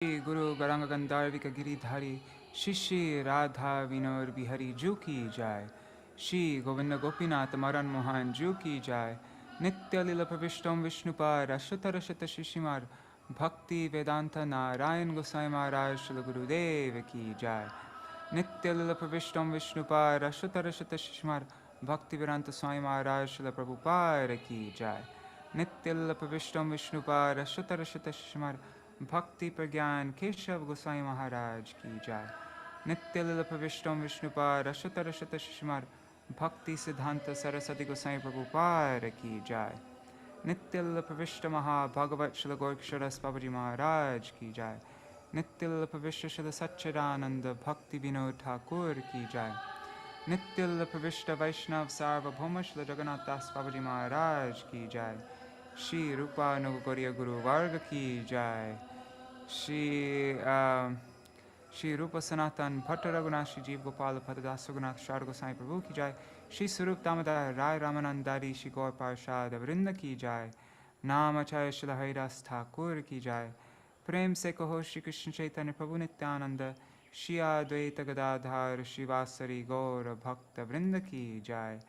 Guru Garanga Gandharvika Giridhari Shishi Radha Vinod Bihari Ju ki jai. Shri Govinda Gopinath Maran Mohan Ju ki jai. Nitya Lila Pravishtam Vishnupar Ashutara Shata Shishimar Bhakti Vedanta Narayan Gosai Maharaj Shila Gurudev ki jai. Nitya Lila Pravishtam Vishnupar Ashutara Shata Shishimar Bhakti Vedanta Swami Maharaj Shila Prabhupada ki jai. Nitya Lila Pravishtam Vishnupar Ashutara Shata Shishimar Bhakti Pragyan Keshav Gosai Maharaj ki jai. Nitya Lila Pravishtam Vishnupar Ashutara Shata Shishimar Bhakti Siddhanta Saraswati Gosai Prabhupada ki jai. Nitya Lila Pravishta Maha Bhagavat Shila Gorksharas Babaji Maharaj ki jai. Nitya Lila Pravishta Shila Satchidananda Bhakti Vinod Thakur ki jai. Nitya Lila Pravishta Vaishnav Sarvabhauma Shila Jagannath Das Babaji Maharaj ki jai. Shri Rupa Nuguriya Guru Varga ki jai. Shri Rupa Sanatan Bhatta Raghunath Shri Jeev Gopala Padadas Raghunath Shar Gosai Prabhu ki jai. Shri Sarup Damodar Rai Ramanandari Shri Gaur Parshad Vrinda ki jai. Namacharya Shila Haridas Thakur ki jai. Prem se kaho Shri Krishna Chaitanya Prabhu Nityananda Shri Advaita Gadadhar Shri Vasari Gaur Bhakta Vrinda ki jai.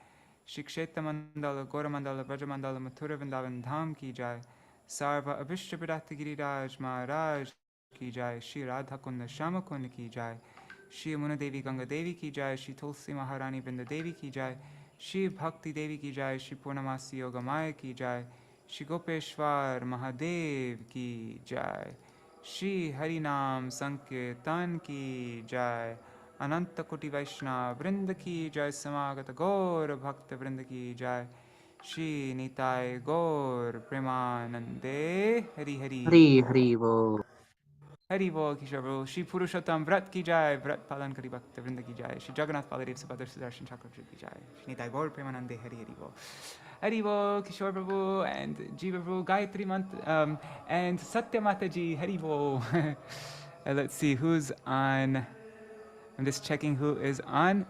Shri Kshetra Mandala Gaura Mandala Braja Mandala Mathura Vrindavan Dham ki jai. Sarva Abhishta Pradata Giriraj Maharaj ki jai. Shri Radha Kunda Shama Kunda ki jai. Shri Amuna Devi Ganga Devi ki jai. Shri Tulsi Maharani Vrinda Devi ki jai. Shri Bhakti Devi ki jai. Shri Purnamasi Yoga Maya ki jai. Shri Gopeshwar Mahadev ki jai. Shri Harinam Sankirtan ki jai. Ananta Koti Vaishnava Vrinda ki jai. Samagata Gaur Bhakta Vrinda ki jai. Shri Nitai Gaur Premanande Hari Hari. Hari Hari Bo. Hari Bol Kishore Bol. Shri Purushottam Vrat ki jai. Vrat Palan Kari Bhakta Vrinda ki jai. Shri Jagannath Baladev Subhadra Sudarshan Chakravarti ki jai. Shri Nitai Gaur Premanande Hari Hari Bol. Hari Bol Kishore Prabhu and Jiva Prabhu Gayatri Mantra and Satya Mataji Hari Bol. Let's see who's on. I'm just checking who is on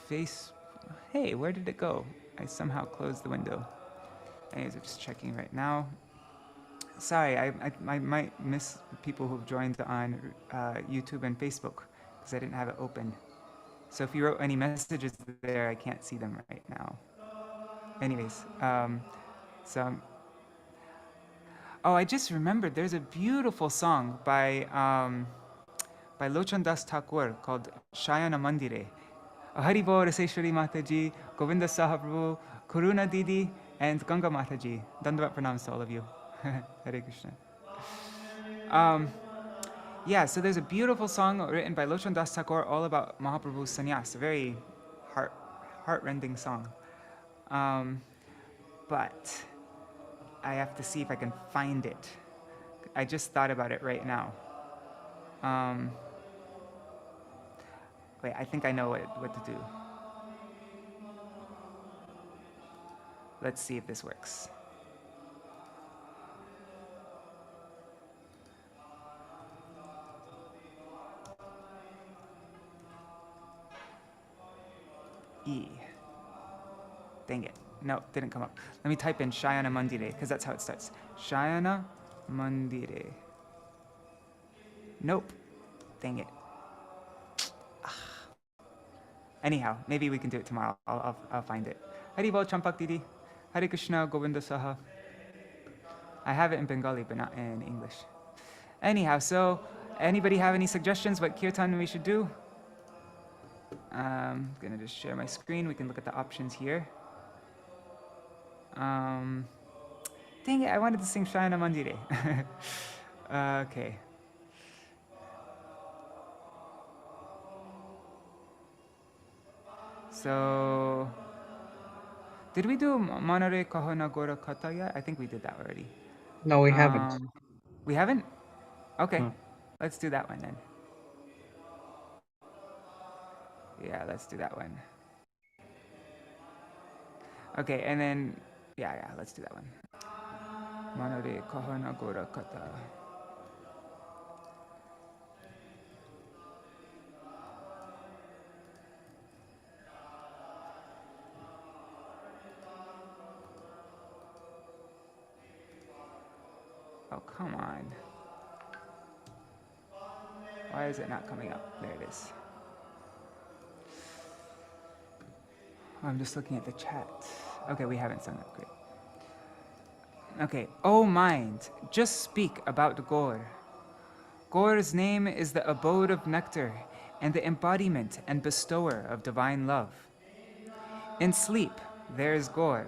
face. Hey, where did it go? I somehow closed the window. Anyways, I'm just checking right now. Sorry, I might miss people who've joined on YouTube and Facebook because I didn't have it open. So if you wrote any messages there, I can't see them right now. Anyways, oh, I just remembered there's a beautiful song by Lochan Das Thakur called Shayana Mandire. Hari Bol Raseshwari Mataji, Govinda Sahaprabhu, Karuna Didi, and Ganga Mataji. Dandavat pranams to all of you. Hare Krishna. Yeah, so there's a beautiful song written by Lochan Das Thakur all about Mahaprabhu's sannyas, a very heart-rending song. But I have to see if I can find it. I just thought about it right now. Wait, I think I know what to do. Let's see if this works. E. Dang it. No, didn't come up. Let me type in Shayana Mandire, because that's how it starts. Shayana Mandire. Nope. Dang it. Anyhow, maybe we can do it tomorrow. I'll find it. Hari Bol Champak Didi. Hare Krishna Govinda Saha. I have it in Bengali, but not in English. Anyhow, so anybody have any suggestions what kirtan we should do? I'm gonna just share my screen. We can look at the options here. Dang it, I wanted to sing Shayana Mandire. Okay. So, did we do Manare Kahana Gora Kata yet? I think we did that already. No, we haven't. We haven't? Okay, let's do that one then. Yeah, let's do that one. Okay, and then, yeah, let's do that one. Manare Kahana Gora Kata. Oh, come on. Why is it not coming up? There it is. Oh, I'm just looking at the chat. Okay, we haven't sung that. Great. Okay. O mind, just speak about Gaur. Gaur's name is the abode of nectar and the embodiment and bestower of divine love. In sleep, there is Gaur.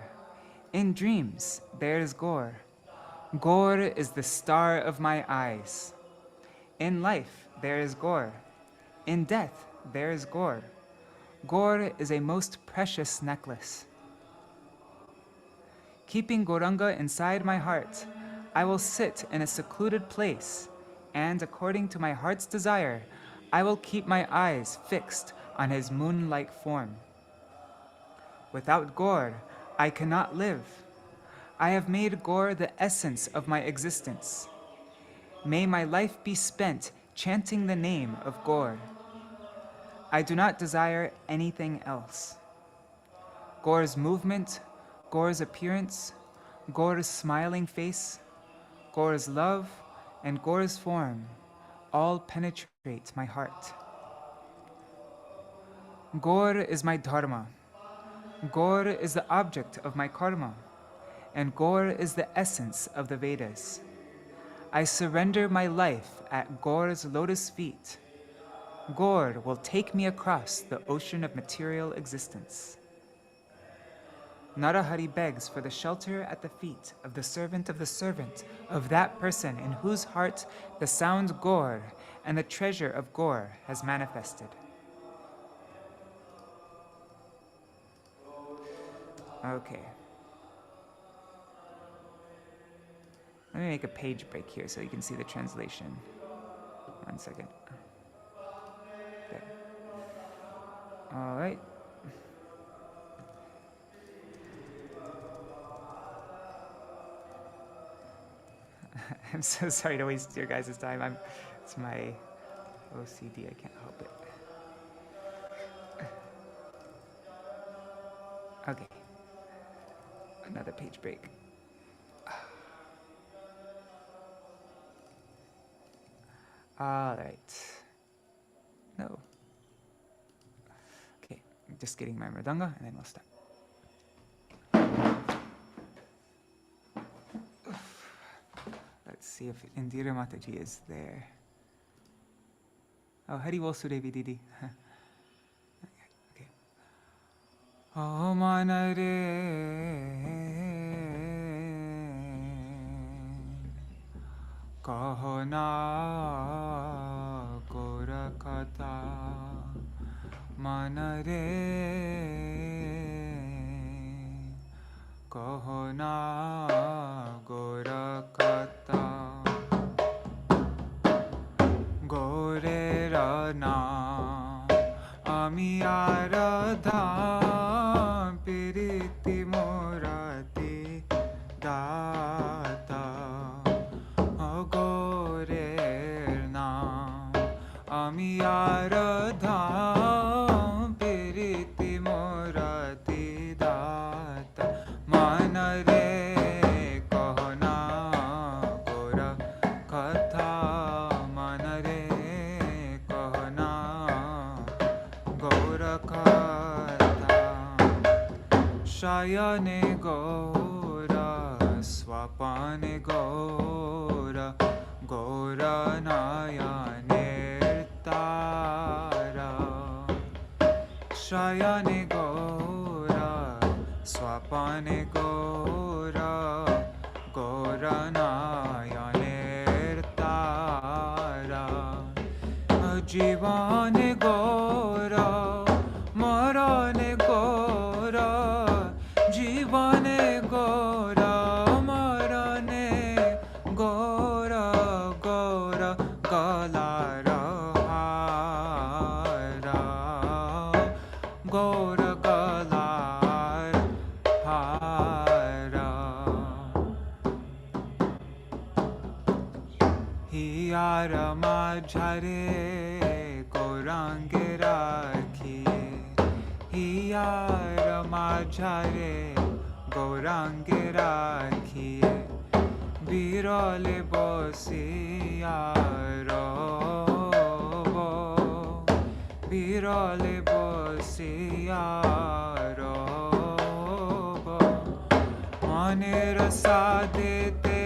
In dreams, there is Gaur. Gaur is the star of my eyes. In life, there is Gaur. In death, there is Gaur. Gaur is a most precious necklace. Keeping Gauranga inside my heart, I will sit in a secluded place, and according to my heart's desire, I will keep my eyes fixed on his moon-like form. Without Gaur, I cannot live. I have made Gaur the essence of my existence. May my life be spent chanting the name of Gaur. I do not desire anything else. Gaur's movement, Gaur's appearance, Gaur's smiling face, Gaur's love, and Gaur's form all penetrate my heart. Gaur is my dharma. Gaur is the object of my karma, and Gaur is the essence of the Vedas. I surrender my life at Gaur's lotus feet. Gaur will take me across the ocean of material existence. Narahari begs for the shelter at the feet of the servant of that person in whose heart the sound Gaur and the treasure of Gaur has manifested. Okay. Let me make a page break here so you can see the translation. 1 second. There. All right. I'm so sorry to waste your guys' time. It's my OCD. I can't help it. Okay. Another page break. All right. No. Okay, I'm just getting my mridanga and then we'll start. Let's see if Indira Mataji is there. Oh, Hari Bol Sudevi Didi. Okay. Oh, manare. Kaho na Gaura Katha manare, kaho na Gaura Katha, Gaure Rana Ami Aradha Piriti Murati Data. Ami Aradha Piriti Murati Data Manare Kahana Gaura Katha Manare Kahana Gaura Katha Shayane Gaura Swapane Gaura Gaura Nayane Shayane Gaura Swapane Gaura Gaura Nayane Tara Jivane Gaura Marane Gaura Jivane Gaura Marane Gaura Gaura Galara Gaura Galar Hara Hiyara Majhare Gaurange Rakhiye Hiyara Majhare Gaurange Rakhiye Birole Bosiyaro বিরলে বসিয়া রব মনের সাধেতে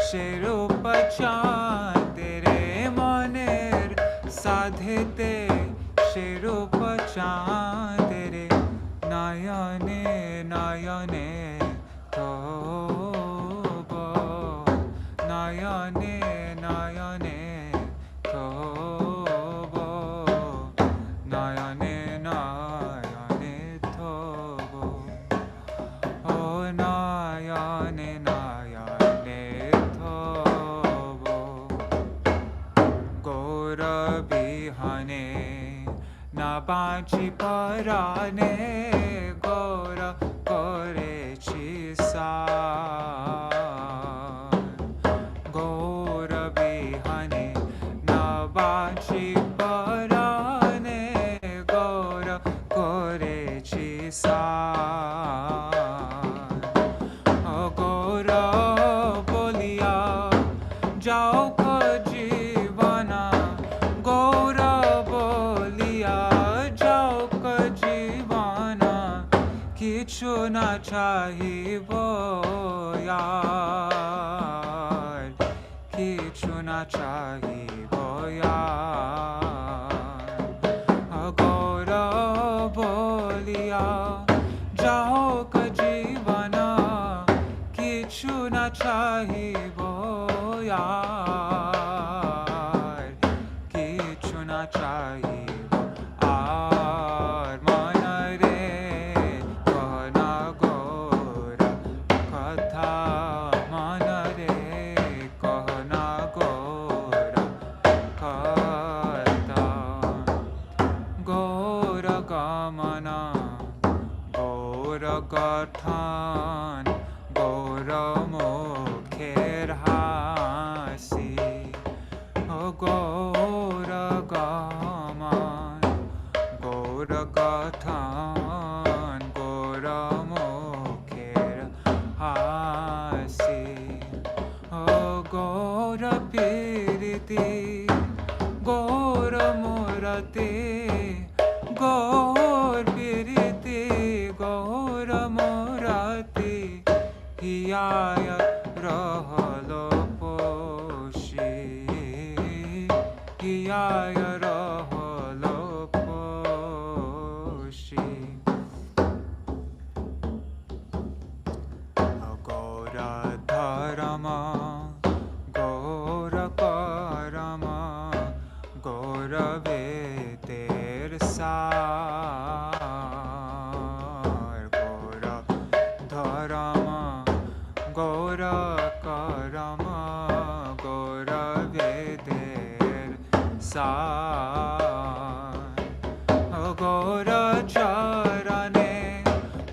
সে রূপ চাঁদে রে মনের সাধেতে সে রূপ চাঁদে রে নয়নে নয়নে তব নয়নে নয়নে তব নয়নে নয়নে তব ও নয়নে নয়নে তব গৌর বিহনে না বাঁচি পরাণে গৌর করেছি সার গৌর বিহনে না বাঁচি পরাণে গৌর করেছি সার গৌর বলিয়া যাও জীবনা গৌর বলিয়া যাও জীবনা কিছু না চাহিব আর কিছু না চাহিব আর গৌর বলিয়া যাও জীবনা কিছু না চাহিব আর কিছু না চাহিব আর মনরে কহনা গৌরা কথা মনরে কহনা গৌরা কথা গৌর গমনা গৌর গঠন গৌর মুখের হাসি ও গৌর গমন গৌর গঠন গৌর মুখের হাসি ও গৌর প্রীতি গৌর মূরতি গৌর প্রীতি গৌর মূরতি হিয়ায় রহল পোষি হিয়ায় রহল পোষি গৌর ধরম গৌর করম গৌর বেদের সার গৌর ধরম গৌর করম গৌর বেদের সার গৌর চরণে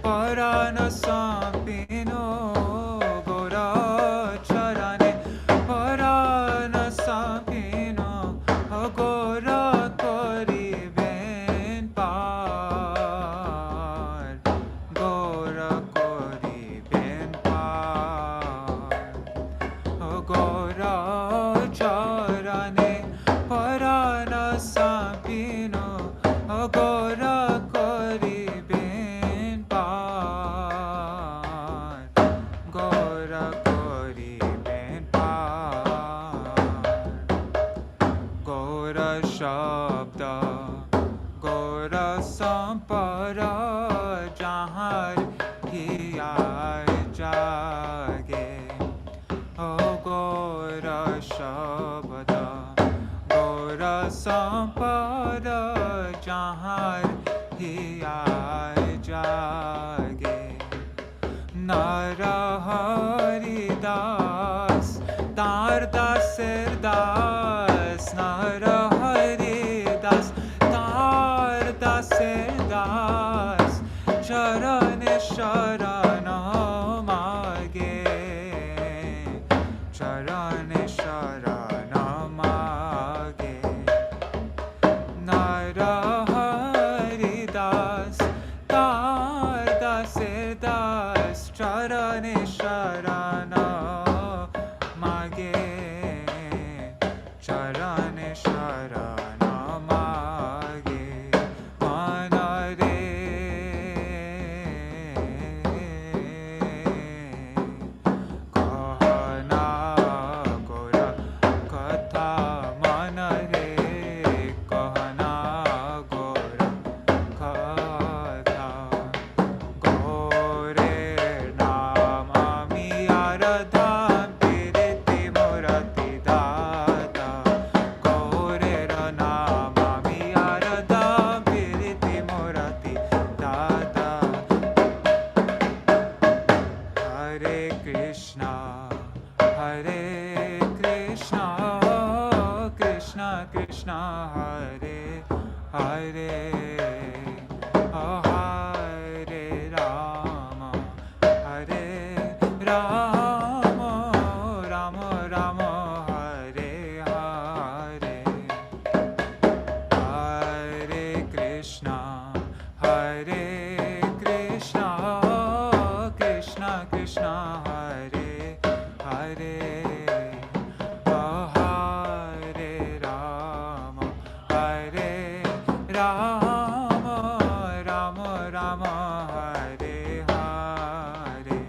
পরাণ সপিনো গৌর চরণে পরাণ সপিনো গৌর করিবেন পার গৌর করিবেন পার গৌর চরণে পরাণ সপিনো গৌর করিবেন পার গৌর করিবেন পার গৌর শব্দ গৌর সম্পর যাহার হিয়ায় জাগে ও গৌর শব্দ গৌর সম্পদ যাহার হিয়ায় জাগে নর হরি দাস তার দাসের দাস নর হরি দাস তার দাসের দাস চরণে শরণ মাগে চরণে শরণ মাগে নর হরি দাস তার দাসের দাস চরণে শরণ মাগে চরণে শরণ মাগে Krishna, Hare Hare, oh Hare Rama, Hare Rama, Rama Rama, Hare Hare, Hare Krishna, Hare Krishna, Krishna Krishna, Hare Hare, oh Hare Rama, Hare Rama, Rama Rama, Hare Hare,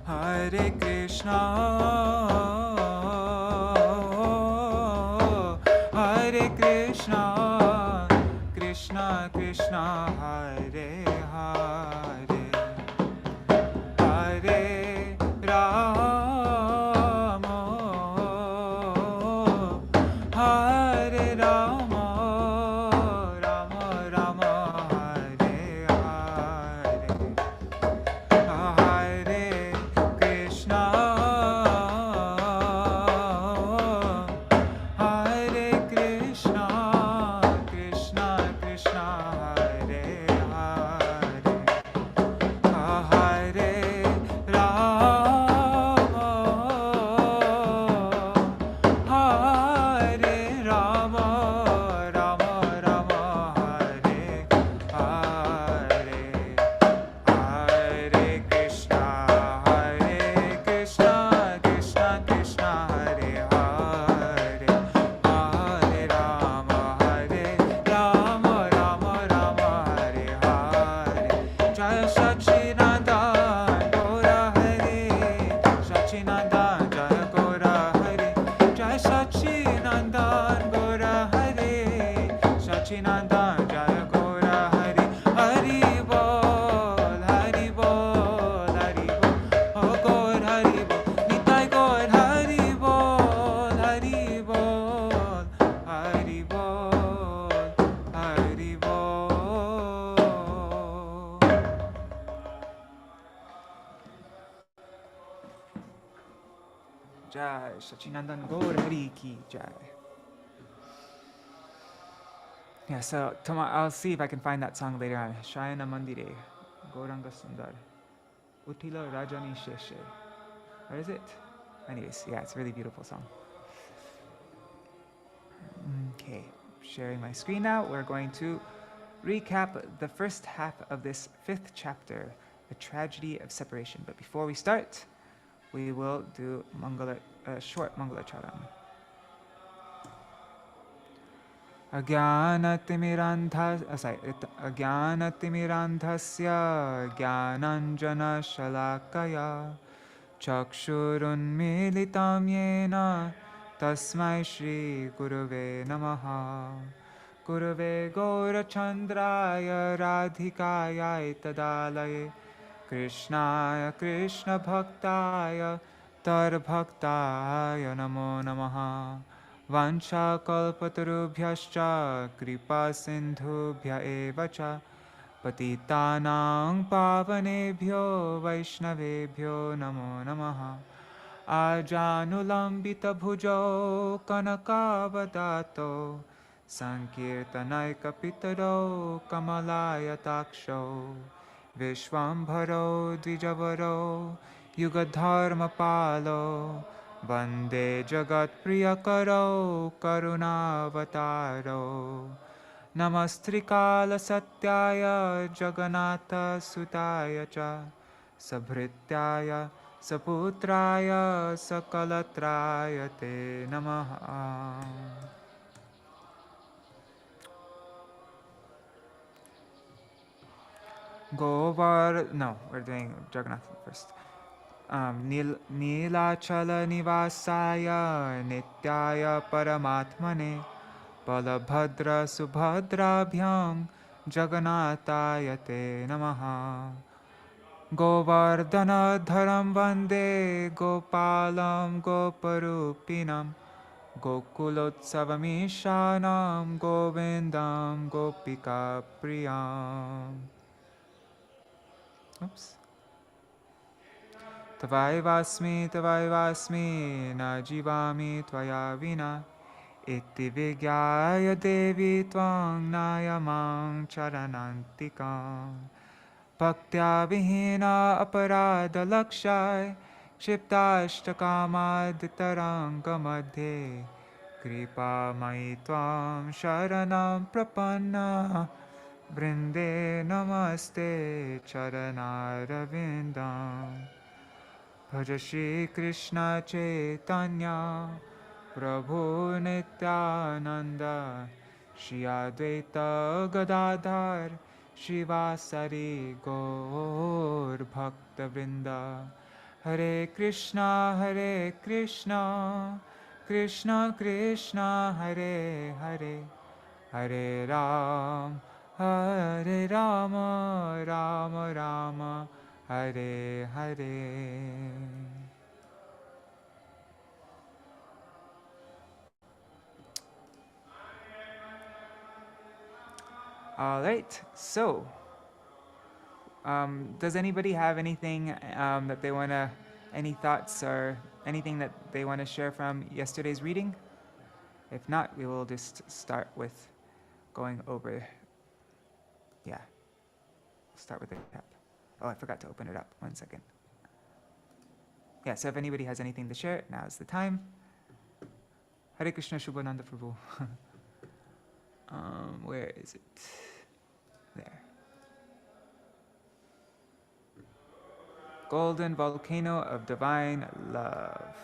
Hare Krishna, Hare Krishna, Krishna Krishna, Hare Hare, Hare Rama, Hare Rama, Rama Rama, Hare Hare, Hare Krishna, Hare Krishna, Krishna Krishna, Hare Hare, Hare Rama, Hare Rama, Rama Rama, Hare Hare, Hare Krishna, Krishna Krishna, Hare Hare, Hare Rama, Rama Rama, Hare Hare, Jaya Sachinandan Gaura Hari, Sachinandan Jaya Gaura Hari, Jaya Sachinandan Gaura Hari, Sachinandan Jaya Gaura Hari, Hari Bol, Hari Bol, Hari Bol, oh Gaur Hari Bol, Nitai Gaur Hari Bol, Hari Bol, Hari Bol, Hari Bol. Jai Sachinandan Gaur Hari Ki Jai. Yeah, so I'll see if I can find that song later on. Shayana Mandire, Gauranga Sundar, Utila Rajani Sheshe. Where is it? Anyways, yeah, it's a really beautiful song. Okay, sharing my screen now. We're going to recap the first half of this 5th chapter, The Tragedy of Separation. But before we start, we will do short Mangala Charan. Ajnanatimirandhasya Jnananjana Shalakaya Chakshurunmilitam Yena Tasmai Shri Gurave Namaha Gurave Gaurachandraya Radhikaya Tadalaye Krishnaya Krishna Bhaktaya Tar Bhaktaya Namo Namaha Vansha kalpatarubhyascha kripa sindhubhya eva cha patitanang pavanebhyo vaishnavebhyo namo namaha ajanulambita bhujo kanakavadato sankirtanaikapitaro kamalaya vishwambharo dvijavaro yugadharmapalo Vande Jagat Priyakaro Karunavataro Namastrikala Satyaya Jagannatha Sutaya Cha Sabhrityaya Saputraya Sakalatraya Te Namaha. No, we're doing Jagannath first. Nilachala Nivasaya Nityaya Paramatmane Balabhadra Subhadrabhyam Jagannataya Te Namaha Govardhana Dharam Vande Gopalam Goparupinam Gokulotsavamishanam Govindam Gopika Priyam. Oops. Tavai vasmi na jivami tvaya vina Iti vigyaya devi tvang nayamang charanantikam. Bhaktya vihina aparada lakshai Kshiptashtakamaditaranga madhe Kripa mai tvam sharanam prapanna Brinde namaste charanaravindam Bhaja Shri Krishna Caitanya Prabhu Nityananda Shri Advaita Gadadhar Shivasari Gaur Bhakta Vrinda Hare Krishna Krishna Krishna Hare Hare Hare Ram Hare Rama Rama Rama Hare Hare. All right, so does anybody have anything that they want to, any thoughts or anything that they want to share from yesterday's reading? If not, we will just start with going over, start with the recap. Oh, I forgot to open it up, 1 second. Yeah, so if anybody has anything to share, now is the time. Hare Krishna Shubhananda Prabhu. Where is it? There. Golden volcano of divine love.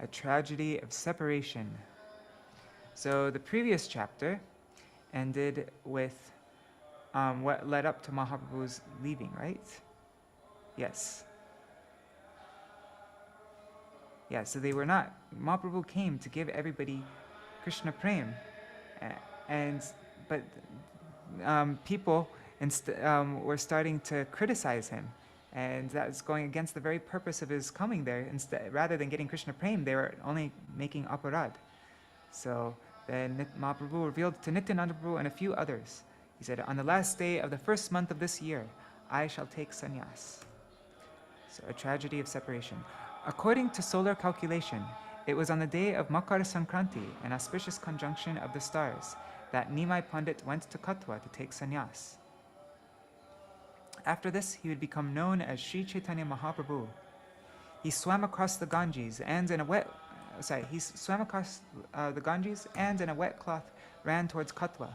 A tragedy of separation. So the previous chapter ended with what led up to Mahaprabhu's leaving, right? Yes. Yeah, so they were not, Mahaprabhu came to give everybody Krishna Prem, but people were starting to criticize him, and that was going against the very purpose of his coming there. Instead, rather than getting Krishna Prem, they were only making aparad. So then Mahaprabhu revealed to Nityananda Prabhu and a few others. He said, on the last day of the first month of this year, I shall take sannyas. So a tragedy of separation. According to solar calculation, it was on the day of Makar Sankranti, an auspicious conjunction of the stars, that Nimai Pandit went to Katwa to take sannyas. After this, he would become known as Sri Caitanya Mahaprabhu. He swam across the Ganges and in a wet cloth ran towards Katwa.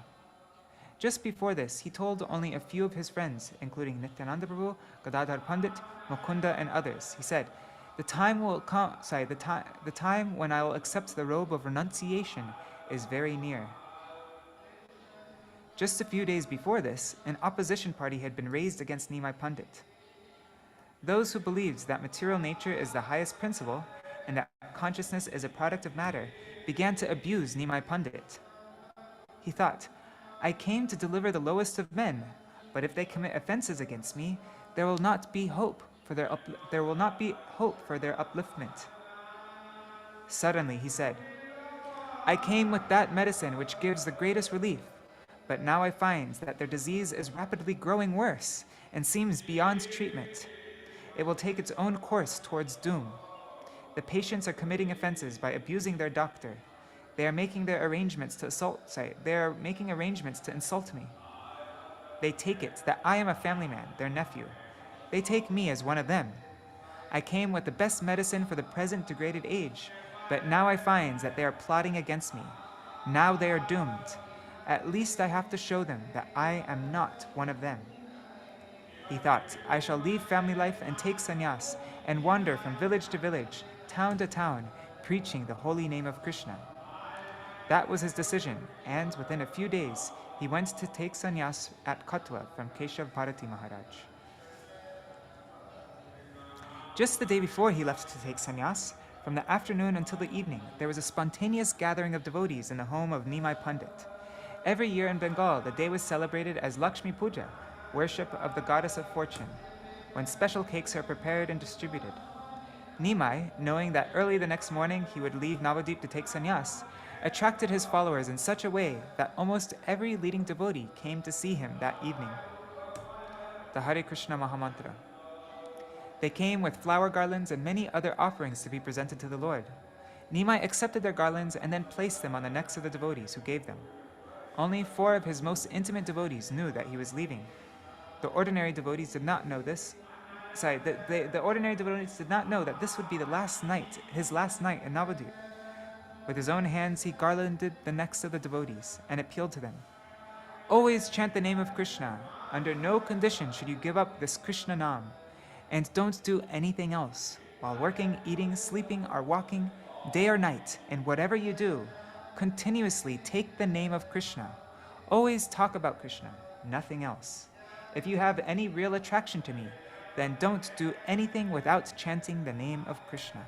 Just before this, he told only a few of his friends, including Nityananda Prabhu, Gadadhar Pandit, Mukunda, and others. He said, the time when I will accept the robe of renunciation is very near. Just a few days before this, an opposition party had been raised against Nimai Pandit. Those who believed that material nature is the highest principle and that consciousness is a product of matter began to abuse Nimai Pandit. He thought, I came to deliver the lowest of men, but if they commit offenses against me, there will not be hope for their upliftment. Suddenly he said, I came with that medicine which gives the greatest relief, but now I find that their disease is rapidly growing worse and seems beyond treatment. It will take its own course towards doom. The patients are committing offenses by abusing their doctor. They are making arrangements to insult me. They take it that I am a family man, their nephew. They take me as one of them. I came with the best medicine for the present degraded age, but now I find that they are plotting against me. Now they are doomed. At least I have to show them that I am not one of them. He thought, I shall leave family life and take sannyas and wander from village to village, town to town, preaching the holy name of Krishna. That was his decision, and within a few days, he went to take sannyas at Katwa from Keshav Bharati Mahārāja. Just the day before he left to take sannyas, from the afternoon until the evening, there was a spontaneous gathering of devotees in the home of Nimai Pandit. Every year in Bengal, the day was celebrated as Lakshmi Puja, worship of the goddess of fortune, when special cakes are prepared and distributed. Nimai, knowing that early the next morning he would leave Navadip to take sannyas, attracted his followers in such a way that almost every leading devotee came to see him that evening. the Hare Krishna Mahamantra. They came with flower garlands and many other offerings to be presented to the Lord. Nimai accepted their garlands and then placed them on the necks of the devotees who gave them. Only 4 of his most intimate devotees knew that he was leaving. The ordinary devotees did not know this. The ordinary devotees did not know that this would be the last night, his last night in Navadvip. With his own hands, he garlanded the necks of the devotees and appealed to them. Always chant the name of Krishna. Under no condition should you give up this Krishna Nam. And don't do anything else. While working, eating, sleeping, or walking, day or night, and whatever you do, continuously take the name of Krishna. Always talk about Krishna, nothing else. If you have any real attraction to me, then don't do anything without chanting the name of Krishna.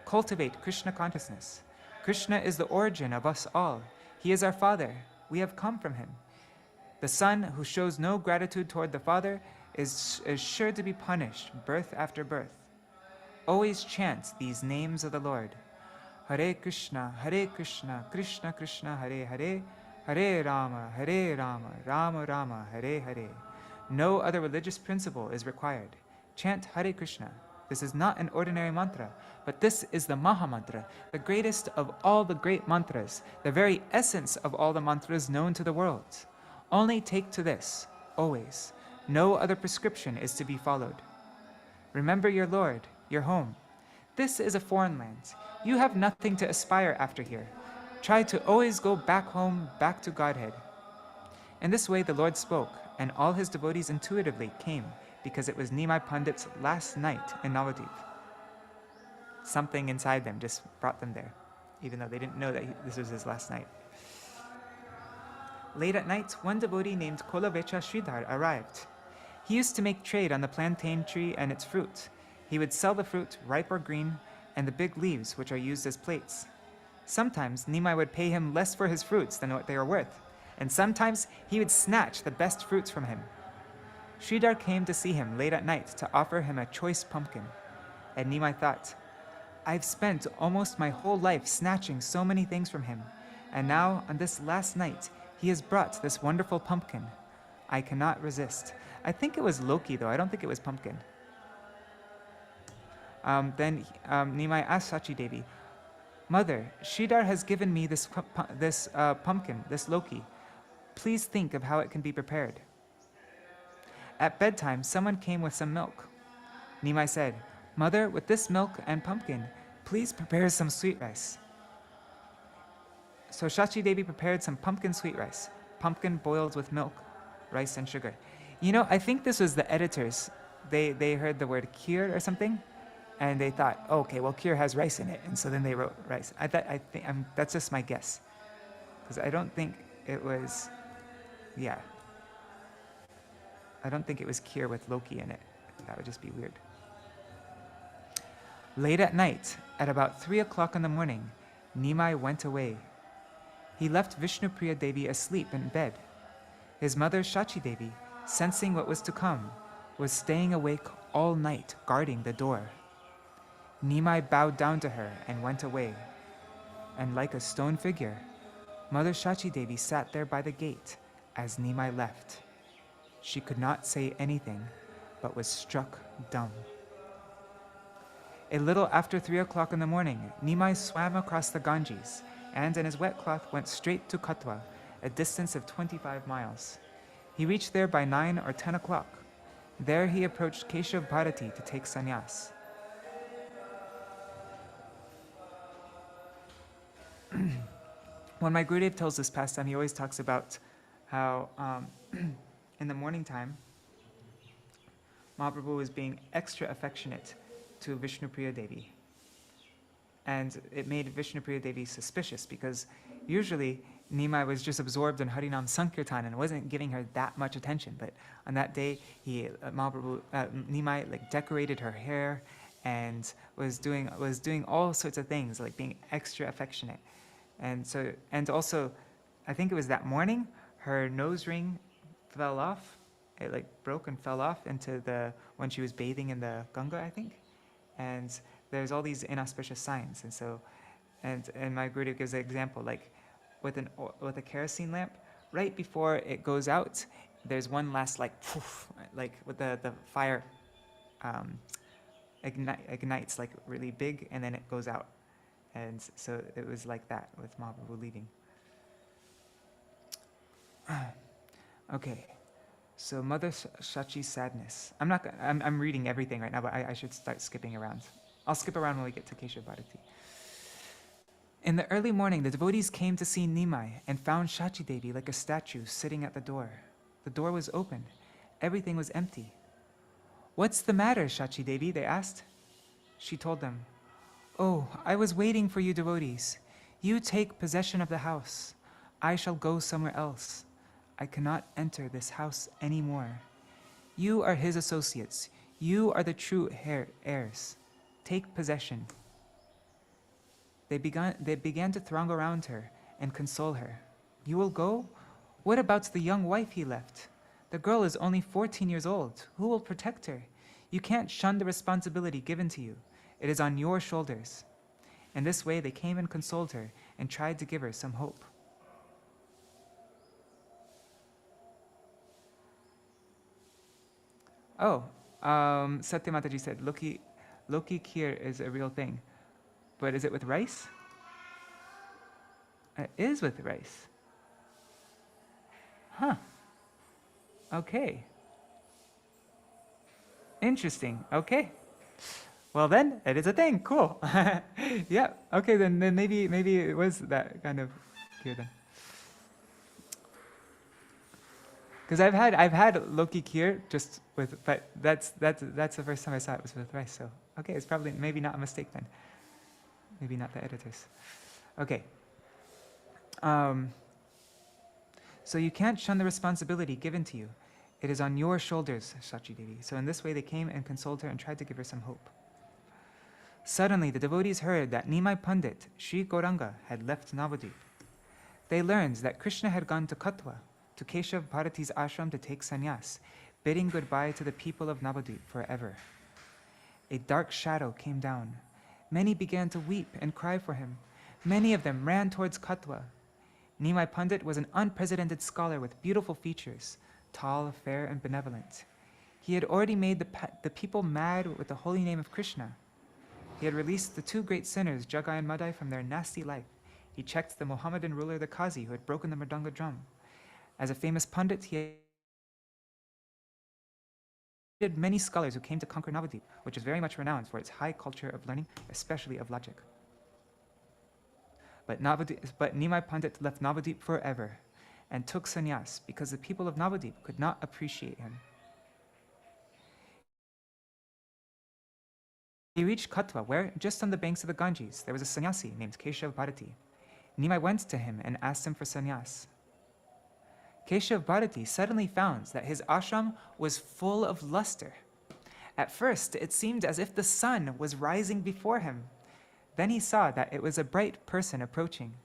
Cultivate Krishna consciousness. Krishna is the origin of us all. He is our Father. We have come from him. The son who shows no gratitude toward the father is sure to be punished birth after birth. Always chant these names of the Lord. Hare Krishna, Krishna Krishna, Hare Hare, Hare Rama, Rama Rama, Hare Hare. No other religious principle is required. Chant Hare Krishna. This is not an ordinary mantra, but this is the Mahamantra, the greatest of all the great mantras, the very essence of all the mantras known to the world. Only take to this, always. No other prescription is to be followed. Remember your Lord, your home. This is a foreign land. You have nothing to aspire after here. Try to always go back home, back to Godhead. In this way the Lord spoke, and all his devotees intuitively came, because it was Nimai Pandit's last night in Navadvip. Something inside them just brought them there, even though they didn't know that this was his last night. Late at night, one devotee named Kolavecha Śrīdhara arrived. He used to make trade on the plantain tree and its fruit. He would sell the fruit, ripe or green, and the big leaves, which are used as plates. Sometimes Nimai would pay him less for his fruits than what they were worth, and sometimes he would snatch the best fruits from him. Śrīdhara came to see him late at night to offer him a choice pumpkin, and Nimai thought, I've spent almost my whole life snatching so many things from him, and now, on this last night, he has brought this wonderful pumpkin. I cannot resist. I think it was Loki, though. I don't think it was pumpkin. Then Nimai asked Sachi Devi, Mother, Śrīdhara has given me this pumpkin, this Loki. Please think of how it can be prepared. At bedtime, someone came with some milk. Nimai said, Mother, with this milk and pumpkin, please prepare some sweet rice. So Sachi Devi prepared some pumpkin sweet rice, pumpkin boiled with milk, rice and sugar. You know, I think this was the editors. They heard the word kheer or something, and they thought, oh, okay, well, kheer has rice in it, and so then they wrote rice. That's just my guess, because I don't think it was, yeah. I don't think it was kheer with Loki in it. That would just be weird. Late at night, at about 3 o'clock in the morning, Nimai went away. He left Vishnupriya Devi asleep in bed. His mother Sachi Devi, sensing what was to come, was staying awake all night guarding the door. Nimai bowed down to her and went away. And like a stone figure, Mother Sachi Devi sat there by the gate as Nimai left. She could not say anything, but was struck dumb. A little after 3 o'clock in the morning, Nimai swam across the Ganges, and in his wet cloth went straight to Katwa, a distance of 25 miles. He reached there by 9 or 10 o'clock. There he approached Keshav Bharati to take sannyas. When my Gurudev tells this pastime, he always talks about how in the morning time, Mahāprabhu was being extra affectionate to Vishnupriya Devi. And it made Vishnupriya Devi suspicious because usually Nimai was just absorbed in Harinam Sankirtan and wasn't giving her that much attention. But on that day, Nimai decorated her hair and was doing all sorts of things, like being extra affectionate. And also, I think it was that morning, her nose ring fell off. It broke and fell off when she was bathing in the Ganga, I think. And there's all these inauspicious signs. And my Gurudev gives an example, with a kerosene lamp, right before it goes out, there's one last poof, like with the fire ignites like really big and then it goes out. And so it was like that with Mahaprabhu leaving. Okay, so Mother Shachi's sadness. I'm reading everything right now, but I should start skipping around. I'll skip around when we get to Keshav Bharati. In the early morning, the devotees came to see Nimai and found Shachi Devi like a statue sitting at the door. The door was open. Everything was empty. "What's the matter, Shachi Devi?" they asked. She told them, "Oh, I was waiting for you devotees. You take possession of the house. I shall go somewhere else. I cannot enter this house anymore. You are his associates. You are the true heirs. Take possession." They began to throng around her and console her. "You will go? What about the young wife he left? The girl is only 14 years old. Who will protect her? You can't shun the responsibility given to you. It is on your shoulders." In this way, they came and consoled her and tried to give her some hope. Oh, Satya Mataji said, Loki kheer is a real thing. But is it with rice? It is with rice. Huh. Okay. Interesting. Okay. Well then, it is a thing. Cool. Yeah. Okay. Then maybe it was that kind of kheer then. Because I've had Loki kheer just with, but that's the first time I saw it was with rice. So okay, it's probably maybe not a mistake then. Maybe not the editors. Okay. So you can't shun the responsibility given to you. It is on your shoulders, Shachi Devi. So in this way, they came and consoled her and tried to give her some hope. Suddenly, the devotees heard that Nimai Pandit, Sri Gauranga, had left Navadvip. They learned that Krishna had gone to Katwa, to Keshav Bharati's ashram to take sannyas, bidding goodbye to the people of Navadvip forever. A dark shadow came down. Many began to weep and cry for him. Many of them ran towards Katwa. Nimai Pandit was an unprecedented scholar with beautiful features, tall, fair, and benevolent. He had already made the people mad with the holy name of Krishna. He had released the two great sinners, Jagai and Madai, from their nasty life. He checked the Mohammedan ruler, the Qazi, who had broken the Mridanga drum. As a famous Pandit, he had many scholars who came to conquer Navadvip, which is very much renowned for its high culture of learning, especially of logic. But Nimai Pandit left Navadvip forever and took sannyas because the people of Navadvip could not appreciate him. He reached Katwa, where, just on the banks of the Ganges, there was a sannyasi named Keshav Bharati. Nimai went to him and asked him for sannyas. Keshav Bharati suddenly found that his ashram was full of luster. At first, it seemed as if the sun was rising before him. Then he saw that it was a bright person approaching.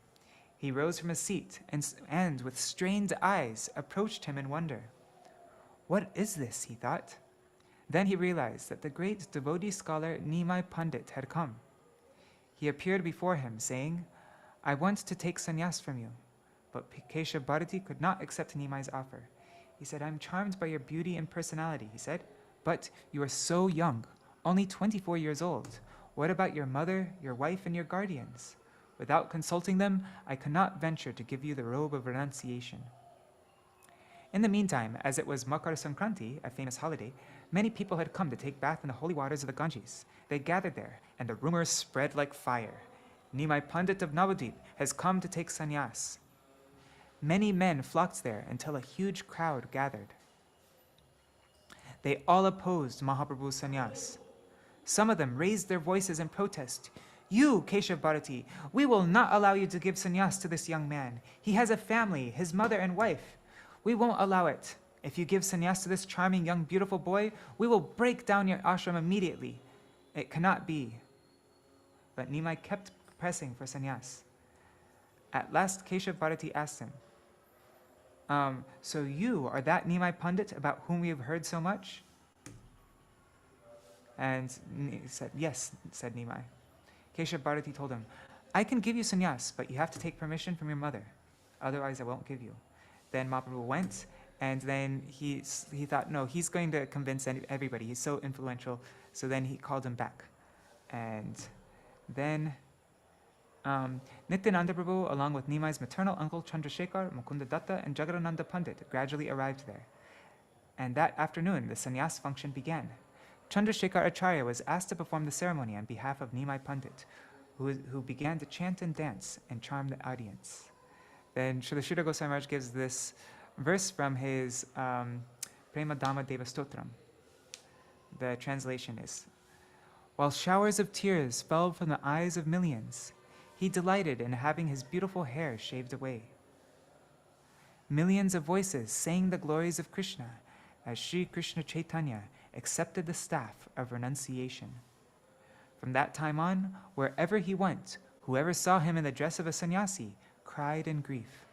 He rose from his seat and with strained eyes, approached him in wonder. "What is this?" he thought. Then he realized that the great devotee scholar Nimai Pandit had come. He appeared before him, saying, "I want to take sannyas from you." But Keshav Bharati could not accept Nimai's offer. He said, "I'm charmed by your beauty and personality," he said, "but you are so young, only 24 years old. What about your mother, your wife, and your guardians? Without consulting them, I cannot venture to give you the robe of renunciation." In the meantime, as it was Makar Sankranti, a famous holiday, many people had come to take bath in the holy waters of the Ganges. They gathered there, and the rumors spread like fire. Nimai Pandit of Navadvip has come to take sannyas. Many men flocked there until a huge crowd gathered. They all opposed Mahaprabhu's sannyas. Some of them raised their voices in protest. "You, Keshav Bharati, we will not allow you to give sannyas to this young man. He has a family, his mother and wife. We won't allow it. If you give sannyas to this charming young beautiful boy, we will break down your ashram immediately. It cannot be." But Nimai kept pressing for sannyas. At last, Keshav Bharati asked him, "So you are that Nimai Pandit about whom we have heard so much?" And he said, "Yes," said Nimai. Keshav Bharati told him, "I can give you sannyas, but you have to take permission from your mother. Otherwise, I won't give you." Then Mahaprabhu went And then he thought, no, he's going to convince everybody. He's so influential. So then he called him back. And then Nityananda Prabhu, along with Nimai's maternal uncle Chandrasekhar, Mukunda Datta, and Jagadananda Pandit, gradually arrived there. And that afternoon, the sannyas function began. Chandrasekhar Acharya was asked to perform the ceremony on behalf of Nimai Pandit, who began to chant and dance and charm the audience. Then Srila Śrīdhara Gosvāmī Maharaj gives this verse from his Prema Dhamma Deva Stotram. The translation is, while showers of tears fell from the eyes of millions, he delighted in having his beautiful hair shaved away. Millions of voices sang the glories of Krishna as Sri Krishna Caitanya accepted the staff of renunciation. From that time on, wherever he went, whoever saw him in the dress of a sannyasi cried in grief,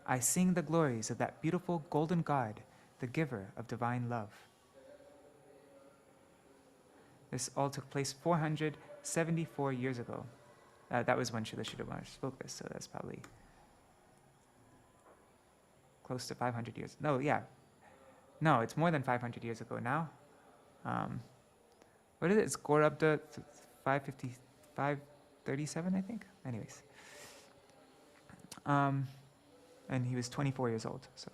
I sing the glories of that beautiful golden God, the giver of divine love. This all took place 474 years ago. That was when Srila Śrīdhara Maharaj spoke this, so that's probably close to 500 years. No, yeah. No, it's more than 500 years ago now. What is it? It's Gorabda 537, I think? Anyways. And he was 24 years old. So,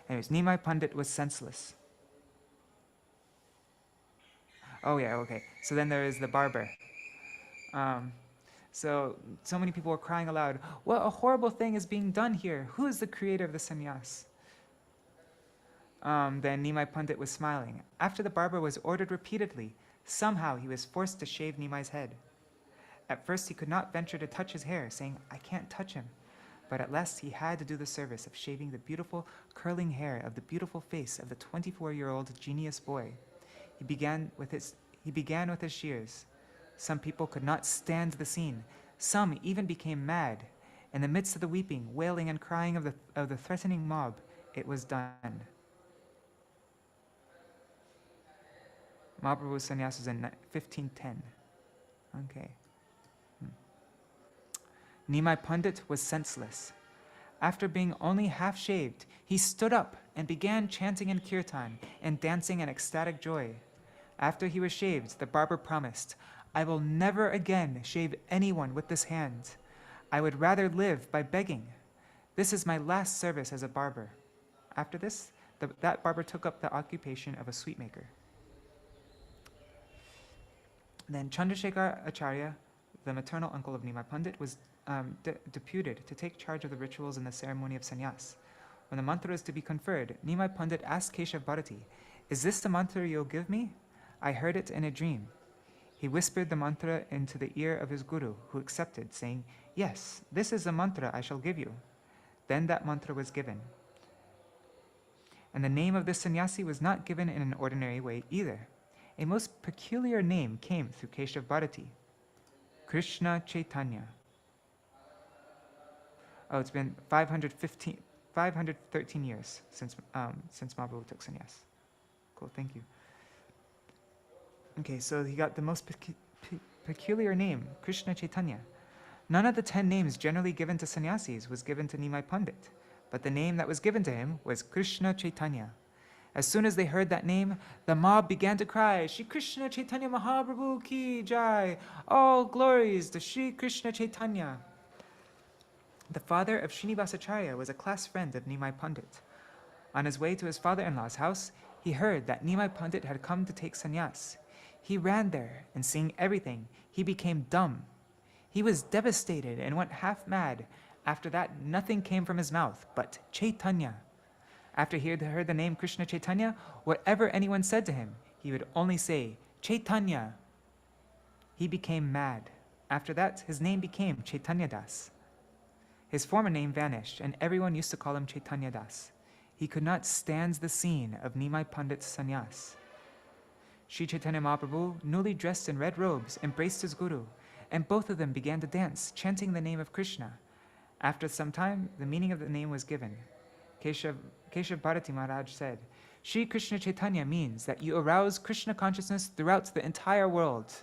anyways, Nimai Pandit was senseless. Oh yeah, okay. So then there is the barber. So many people were crying aloud, what a horrible thing is being done here. Who is the creator of the sannyas? Then Nimai Pandit was smiling. After the barber was ordered repeatedly, somehow he was forced to shave Nimai's head. At first he could not venture to touch his hair, saying, I can't touch him. But at last he had to do the service of shaving the beautiful curling hair of the beautiful face of the 24-year-old genius boy. He began with his shears. Some people could not stand the scene. Some even became mad. In the midst of the weeping, wailing, and crying of the threatening mob, it was done. Mahāprabhu's sannyas was in 1510. Okay. Nimai Pandit was senseless. After being only half-shaved, he stood up and began chanting in kirtan and dancing in ecstatic joy. After he was shaved, the barber promised, I will never again shave anyone with this hand. I would rather live by begging. This is my last service as a barber. After this, that barber took up the occupation of a sweetmaker. Then Chandrasekhar Acharya, the maternal uncle of Nimai Pandit, was deputed to take charge of the rituals in the ceremony of sannyas. When the mantra is to be conferred, Nimai Pandit asked Keshav Bharati, is this the mantra you'll give me? I heard it in a dream. He whispered the mantra into the ear of his guru, who accepted, saying, yes, this is the mantra I shall give you. Then that mantra was given. And the name of this sannyasi was not given in an ordinary way either. A most peculiar name came through Keshav Bharati, Krishna Caitanya. Oh, it's been 513 years since Mahāprabhu took sannyas. Cool, thank you. Okay, so he got the most peculiar name, Krishna Caitanya. None of the 10 names generally given to sannyasis was given to Nimai Pandit, but the name that was given to him was Krishna Caitanya. As soon as they heard that name, the mob began to cry, Shri Krishna Caitanya Mahāprabhu ki jai! All glories to Shri Krishna Caitanya! The father of Srinivasacharya was a class friend of Nimai Pandit. On his way to his father-in-law's house, he heard that Nimai Pandit had come to take sannyas. He ran there, and seeing everything, he became dumb. He was devastated and went half mad. After that, nothing came from his mouth but Caitanya. After he had heard the name Krishna Caitanya, whatever anyone said to him, he would only say, Caitanya. He became mad. After that, his name became Caitanya Das. His former name vanished, and everyone used to call him Caitanya Das. He could not stand the scene of Nimai Pandit's sannyas. Sri Chaitanya Mahaprabhu, newly dressed in red robes, embraced his guru, and both of them began to dance, chanting the name of Krishna. After some time, the meaning of the name was given. Keshav Bharati Maharaj said, Shri Krishna Chaitanya means that you arouse Krishna consciousness throughout the entire world.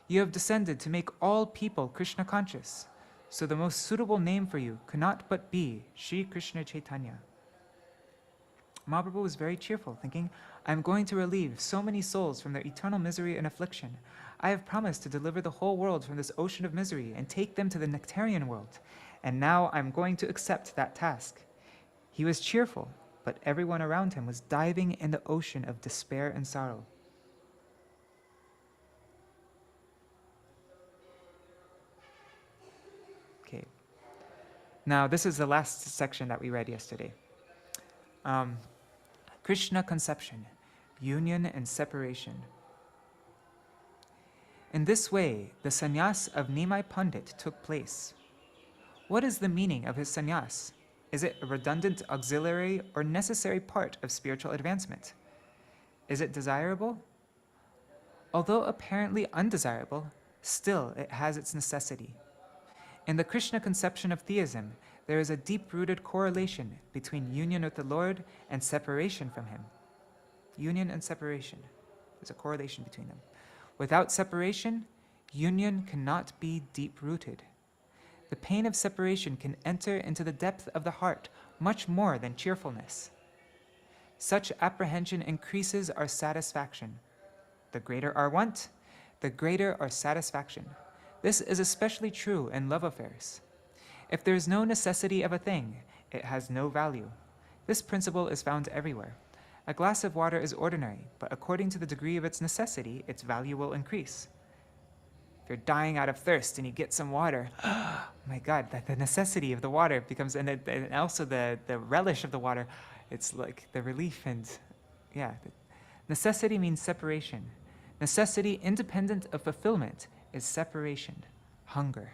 You have descended to make all people Krishna conscious. So the most suitable name for you cannot but be Shri Krishna Chaitanya. Mahāprabhu was very cheerful, thinking, I'm going to relieve so many souls from their eternal misery and affliction. I have promised to deliver the whole world from this ocean of misery and take them to the nectarian world. And now I'm going to accept that task. He was cheerful, but everyone around him was diving in the ocean of despair and sorrow. Okay. Now, this is the last section that we read yesterday. Krishna conception, union and separation. In this way, the sannyas of Nimai Pandit took place. What is the meaning of his sannyas? Is it a redundant auxiliary or necessary part of spiritual advancement? Is it desirable? Although apparently undesirable, still it has its necessity. In the Krishna conception of theism, there is a deep-rooted correlation between union with the Lord and separation from him. Union and separation. There's a correlation between them. Without separation, union cannot be deep-rooted. The pain of separation can enter into the depth of the heart much more than cheerfulness. Such apprehension increases our satisfaction. The greater our want, the greater our satisfaction. This is especially true in love affairs. If there is no necessity of a thing, it has no value. This principle is found everywhere. A glass of water is ordinary, but according to the degree of its necessity, its value will increase. If you're dying out of thirst and you get some water, oh my God, the necessity of the water becomes, and also the relish of the water, it's like the relief and, yeah. Necessity means separation. Necessity independent of fulfillment is separation, hunger.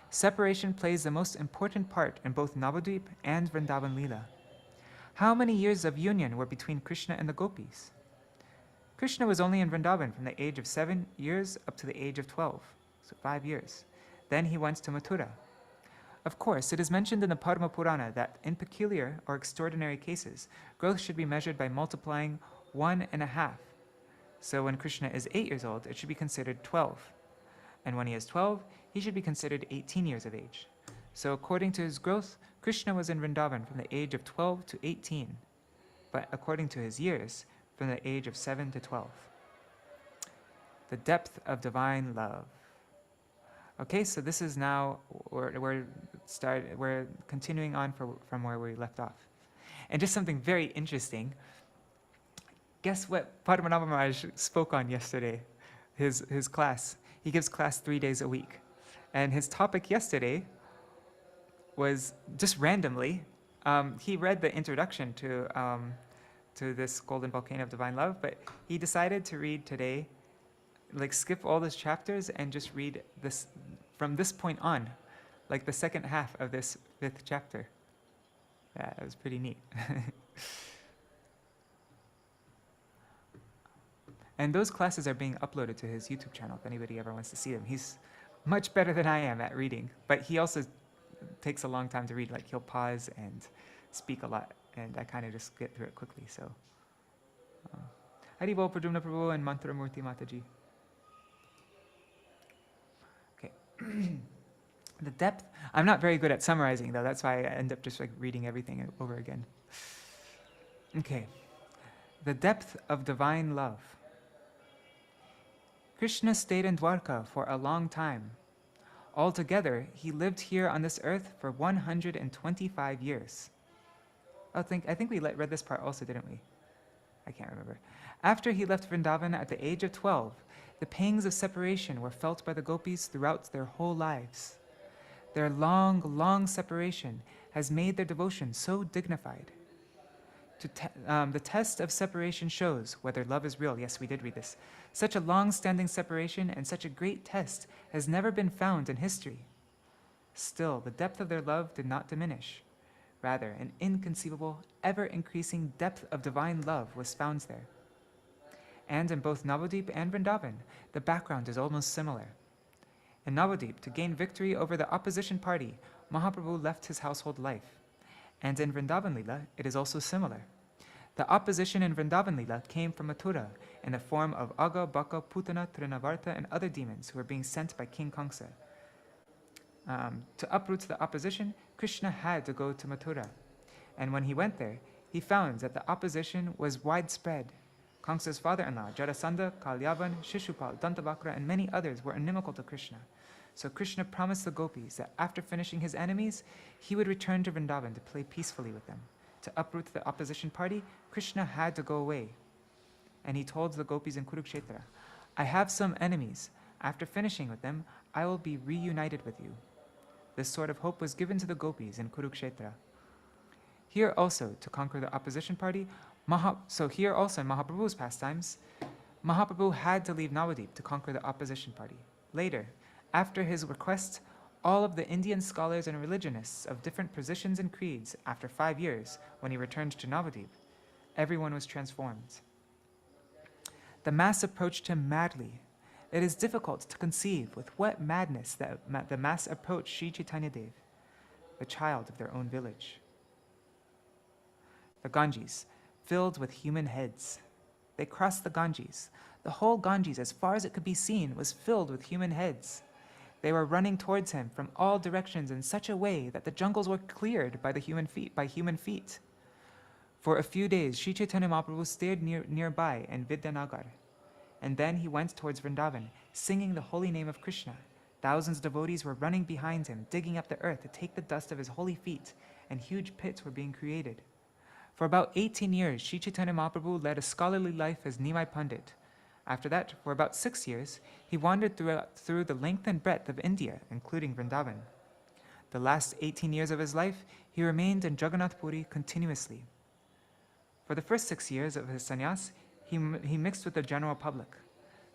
Separation plays the most important part in both Navadvip and Vrindavan Leela. How many years of union were between Krishna and the gopis? Krishna was only in Vrindavan from the age of 7 years up to the age of 12, so 5 years. Then he went to Mathura. Of course, it is mentioned in the Padma Purana that in peculiar or extraordinary cases, growth should be measured by multiplying 1.5. So when Krishna is 8 years old, it should be considered 12. And when he is 12, he should be considered 18 years of age. So according to his growth, Krishna was in Vrindavan from the age of 12 to 18. But according to his years, from the age of 7 to 12. The depth of divine love. Okay, so this is now, we're continuing on from where we left off. And just something very interesting, guess what Padmanabha Maharaj spoke on yesterday, his class. He gives class 3 days a week. And his topic yesterday was, just randomly, he read the introduction to this Golden Volcano of Divine Love, but he decided to read today, like skip all those chapters and just read this from this point on, like the second half of this 5th chapter. Yeah, it was pretty neat. And those classes are being uploaded to his YouTube channel if anybody ever wants to see them. He's much better than I am at reading, but he also takes a long time to read. Like he'll pause and speak a lot, and I kind of just get through it quickly. So, Haribol Pradyumna Prabhu and Mantra Murti Mataji. Okay. The depth, I'm not very good at summarizing though, that's why I end up just like reading everything over again. Okay. The depth of divine love. Krishna stayed in Dwarka for a long time. Altogether, he lived here on this earth for 125 years. I think we read this part also, didn't we? I can't remember. After he left Vrindavan at the age of 12, the pangs of separation were felt by the gopis throughout their whole lives. Their long, long separation has made their devotion so dignified. The test of separation shows whether love is real. Yes, we did read this. Such a long-standing separation and such a great test has never been found in history. Still, the depth of their love did not diminish. Rather, an inconceivable, ever-increasing depth of divine love was found there. And in both Navadvip and Vrindavan, the background is almost similar. In Navadvip, to gain victory over the opposition party, Mahāprabhu left his household life. And in Vrindavan Leela, it is also similar. The opposition in Vrindavan Leela came from Mathura in the form of Aga, Baka, Putana, Trinavarta, and other demons who were being sent by King Kamsa. To uproot the opposition, Krishna had to go to Mathura. And when he went there, he found that the opposition was widespread. Kamsa's father-in-law, Jarasandha, Kalyavan, Shishupal, Dantavakra, and many others were inimical to Krishna. So Krishna promised the gopis that after finishing his enemies, he would return to Vrindavan to play peacefully with them. To uproot the opposition party, Krishna had to go away. And he told the gopis in Kurukshetra, I have some enemies. After finishing with them, I will be reunited with you. This sort of hope was given to the gopis in Kurukshetra. Here also, to conquer the opposition party, here also in Mahāprabhu's pastimes, Mahāprabhu had to leave Navadip to conquer the opposition party. Later, after his request, all of the Indian scholars and religionists of different positions and creeds, after 5 years, when he returned to Navadip, everyone was transformed. The mass approached him madly. It is difficult to conceive with what madness the mass approached Sri Chaitanya Dev, the child of their own village. The Ganges, filled with human heads. They crossed the Ganges. The whole Ganges, as far as it could be seen, was filled with human heads. They were running towards him from all directions in such a way that the jungles were cleared by human feet. For a few days, Sri Chaitanya Mahaprabhu stayed nearby in Vidyanagar, and then he went towards Vrindavan, singing the holy name of Krishna. Thousands of devotees were running behind him, digging up the earth to take the dust of his holy feet, and huge pits were being created. For about 18 years, Sri Chaitanya Mahaprabhu led a scholarly life as Nimai Pandit. After that, for about 6 years, he wandered through the length and breadth of India, including Vrindavan. The last 18 years of his life, he remained in Jagannath Puri continuously. For the first 6 years of his sannyas, he mixed with the general public.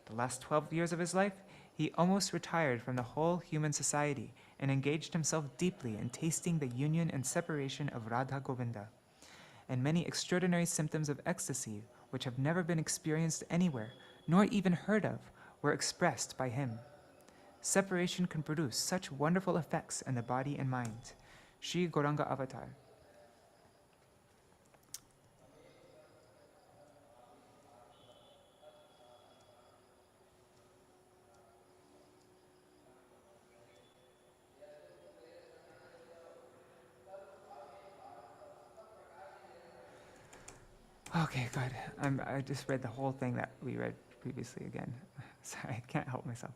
The last 12 years of his life, he almost retired from the whole human society and engaged himself deeply in tasting the union and separation of Radha Govinda. And many extraordinary symptoms of ecstasy, which have never been experienced anywhere, nor even heard of, were expressed by him. Separation can produce such wonderful effects in the body and mind. Sri Gauranga Avatar. Okay, good. I just read the whole thing that we read previously again. Sorry, I can't help myself.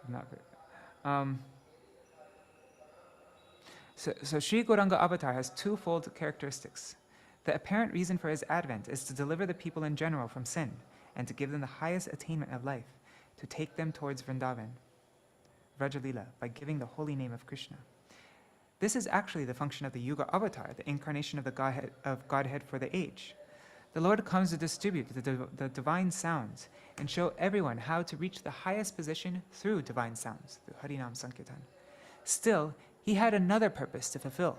I'm not good. So Sri Gauranga Avatar has twofold characteristics. The apparent reason for his advent is to deliver the people in general from sin and to give them the highest attainment of life, to take them towards Vrindavan, Vrajalila, by giving the holy name of Krishna. This is actually the function of the Yuga Avatar, the incarnation of the Godhead for the age. The Lord comes to distribute the divine sounds and show everyone how to reach the highest position through divine sounds, through Harinam Sankirtan. Still, he had another purpose to fulfill.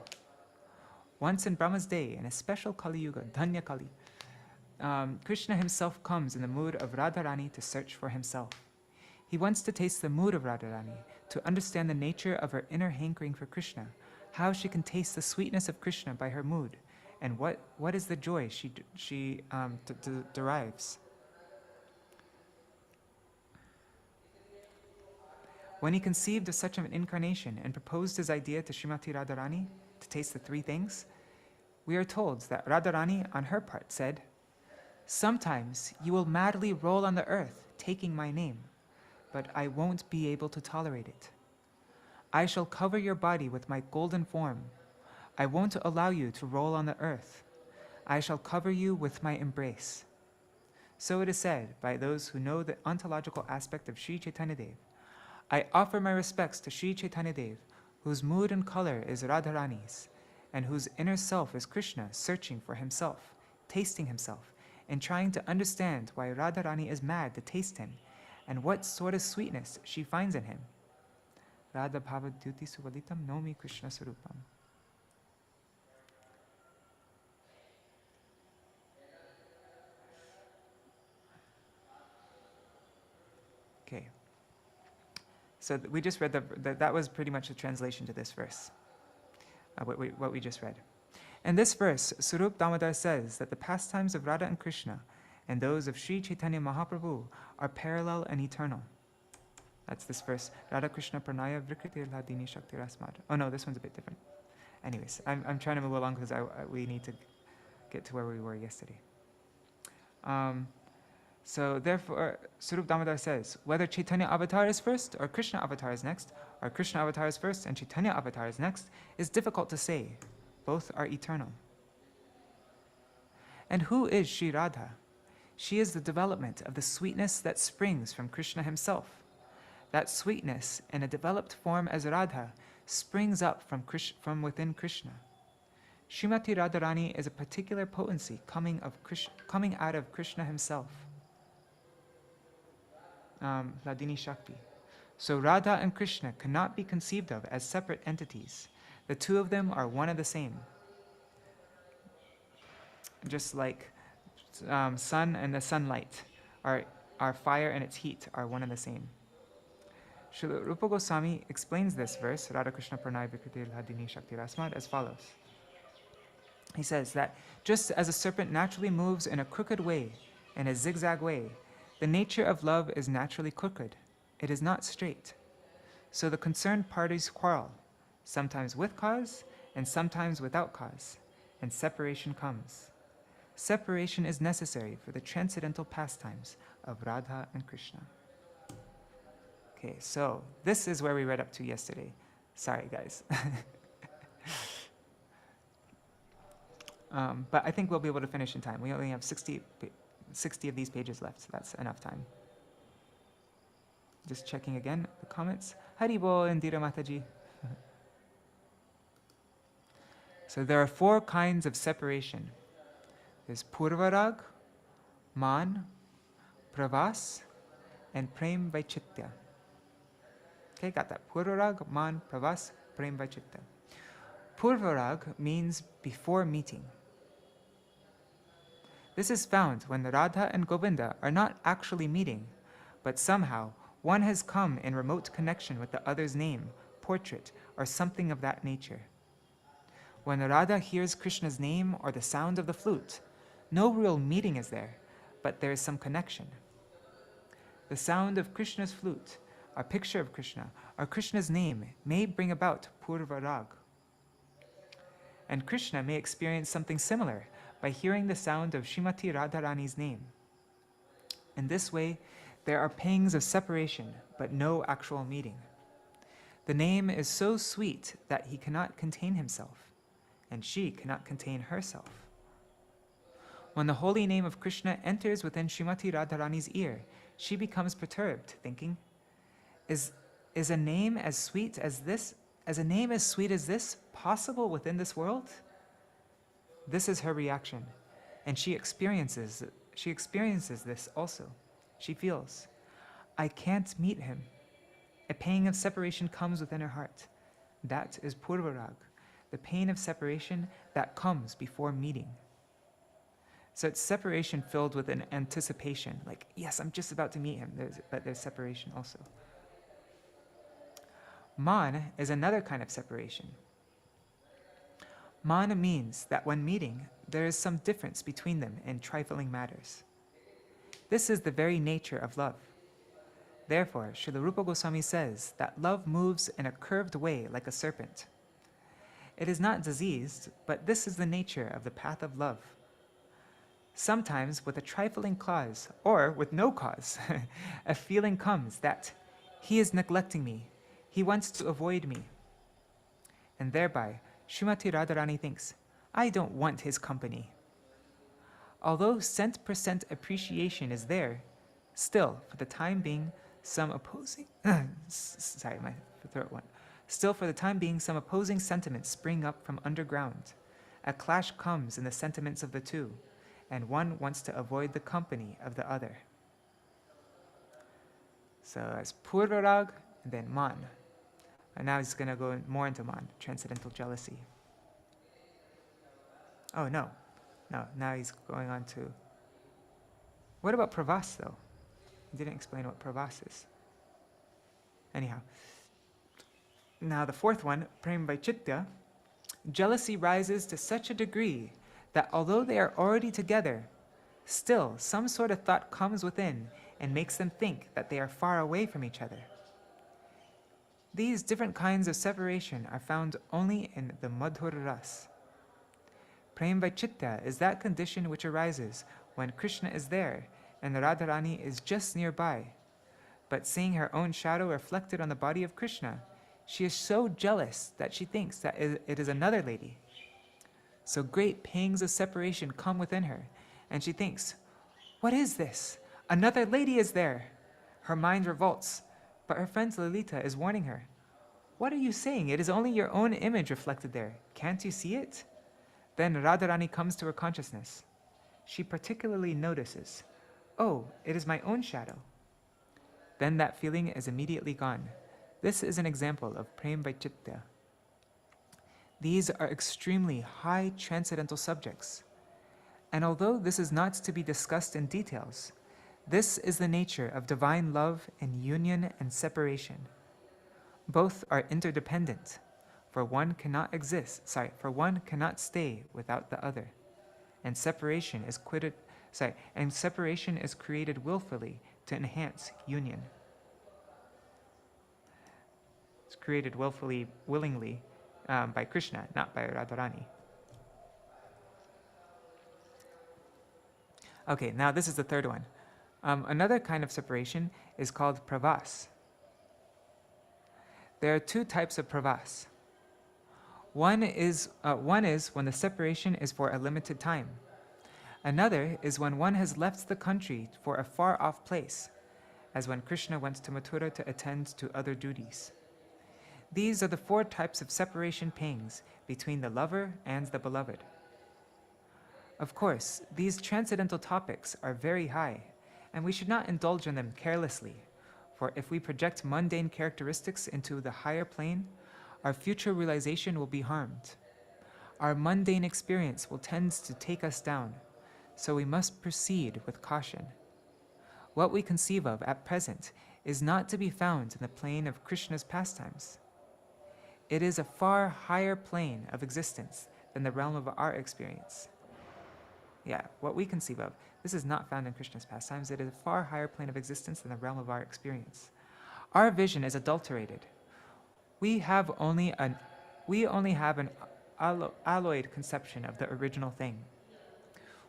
Once in Brahma's day, in a special Kali Yuga, Dhanya Kali, Krishna himself comes in the mood of Radharani to search for himself. He wants to taste the mood of Radharani, to understand the nature of her inner hankering for Krishna, how she can taste the sweetness of Krishna by her mood, and what is the joy she derives. When he conceived of such an incarnation and proposed his idea to Srimati Radharani to taste the three things, we are told that Radharani, on her part, said, "Sometimes you will madly roll on the earth, taking my name, but I won't be able to tolerate it. I shall cover your body with my golden form. I won't allow you to roll on the earth. I shall cover you with my embrace." So it is said by those who know the ontological aspect of Sri Chaitanya Dev. I offer my respects to Sri Chaitanya Dev, whose mood and color is Radharani's, and whose inner self is Krishna, searching for himself, tasting himself, and trying to understand why Radharani is mad to taste him, and what sort of sweetness she finds in him. Radha Bhava Dyuti Suvalitam Nomi Krishna Sarupam. Okay. So we just read that was pretty much the translation to this verse, what we just read. In this verse, Surup Damodar says that the pastimes of Radha and Krishna and those of Sri Chaitanya Mahaprabhu are parallel and eternal. That's this verse. Radha Krishna Pranaya Vikritir Ladini Shakti Rasmad. Oh no, this one's a bit different. Anyways, I'm trying to move along because we need to get to where we were yesterday. So therefore, Swarup Damodar says, whether Caitanya avatar is first or Krishna avatar is next, or Krishna avatar is first and Caitanya avatar is next, is difficult to say. Both are eternal. And who is Śrīdhara? She is the development of the sweetness that springs from Krishna himself. That sweetness, in a developed form as Radha, springs up from within Krishna. Srimati Radharani is a particular potency coming out of Krishna himself. Hladini Shakti. So Radha and Krishna cannot be conceived of as separate entities. The two of them are one and the same. Just like sun and the sunlight, are fire and its heat are one and the same. Srila Rupa Gosvāmī explains this verse, Radha Krishna Pranay Vikriti Hladini Shakti Rasmad, as follows. He says that just as a serpent naturally moves in a crooked way, in a zigzag way, the nature of love is naturally crooked. It is not straight. So the concerned parties quarrel, sometimes with cause and sometimes without cause, and separation comes. Separation is necessary for the transcendental pastimes of Radha and Krishna. Okay, so this is where we read up to yesterday. Sorry, guys. But I think we'll be able to finish in time. We only have 60 of these pages left, so that's enough time. Just checking again the comments. Haribo Indira Mataji. So there are 4 kinds of separation. There's Purvarag, Man, Pravas, and Prem Vaichitya. Okay, got that. Purvarag, Man, Pravas, Prem Vaichitya. Purvarag means before meeting. This is found when the Radha and Govinda are not actually meeting, but somehow one has come in remote connection with the other's name, portrait, or something of that nature. When the Radha hears Krishna's name or the sound of the flute, no real meeting is there, but there is some connection. The sound of Krishna's flute, a picture of Krishna, or Krishna's name may bring about Purvarag. And Krishna may experience something similar by hearing the sound of Srimati Radharani's name. In this way, there are pangs of separation, but no actual meeting. The name is so sweet that he cannot contain himself, and she cannot contain herself. When the holy name of Krishna enters within Srimati Radharani's ear, she becomes perturbed, thinking, Is a name as sweet as this possible within this world? This is her reaction, and she experiences this also. She feels, I can't meet him. A pang of separation comes within her heart. That is Purvarag, the pain of separation that comes before meeting. So it's separation filled with an anticipation, like, yes, I'm just about to meet him, but there's separation also. Man is another kind of separation. Man means that when meeting, there is some difference between them in trifling matters. This is the very nature of love. Therefore, Srila Rupa Gosvāmī says that love moves in a curved way like a serpent. It is not diseased, but this is the nature of the path of love. Sometimes with a trifling cause, or with no cause, a feeling comes that he is neglecting me, he wants to avoid me. And thereby, Srimati Radharani thinks, I don't want his company. Although cent% appreciation is there, still, for the time being, some opposing sentiments spring up from underground. A clash comes in the sentiments of the two, and one wants to avoid the company of the other. So as Purvarag, and then Man. And now he's going to go more into Man, transcendental jealousy. Oh, no, now he's going on to... What about Pravas, though? He didn't explain what Pravas is. Anyhow. Now the fourth one, Prem Vaichitya, jealousy rises to such a degree that although they are already together, still some sort of thought comes within and makes them think that they are far away from each other. These different kinds of separation are found only in the Madhur Ras. Prem Vaichitta is that condition which arises when Krishna is there and Radharani is just nearby. But seeing her own shadow reflected on the body of Krishna, she is so jealous that she thinks that it is another lady. So great pangs of separation come within her, and she thinks, "What is this? Another lady is there." Her mind revolts, but her friend Lalita is warning her. "What are you saying? It is only your own image reflected there. Can't you see it?" Then Radharani comes to her consciousness. She particularly notices, "Oh, it is my own shadow." Then that feeling is immediately gone. This is an example of Prem Vaichitta. These are extremely high transcendental subjects. And although this is not to be discussed in details, this is the nature of divine love in union and separation. Both are interdependent, for one cannot stay without the other. And separation is created willfully to enhance union. It's created willingly by Krishna, not by Radharani. Okay, now this is the third one. Another kind of separation is called pravas. There are two types of pravas. One is when the separation is for a limited time. Another is when one has left the country for a far-off place, as when Krishna went to Mathura to attend to other duties. These are the four types of separation pangs between the lover and the beloved. Of course, these transcendental topics are very high, and we should not indulge in them carelessly, for if we project mundane characteristics into the higher plane, our future realization will be harmed. Our mundane experience will tend to take us down, so we must proceed with caution. What we conceive of at present is not to be found in the plane of Krishna's pastimes. It is a far higher plane of existence than the realm of our experience. Yeah, what we conceive of, this is not found in Krishna's pastimes. It is a far higher plane of existence than the realm of our experience. Our vision is adulterated. We only have an alloyed conception of the original thing.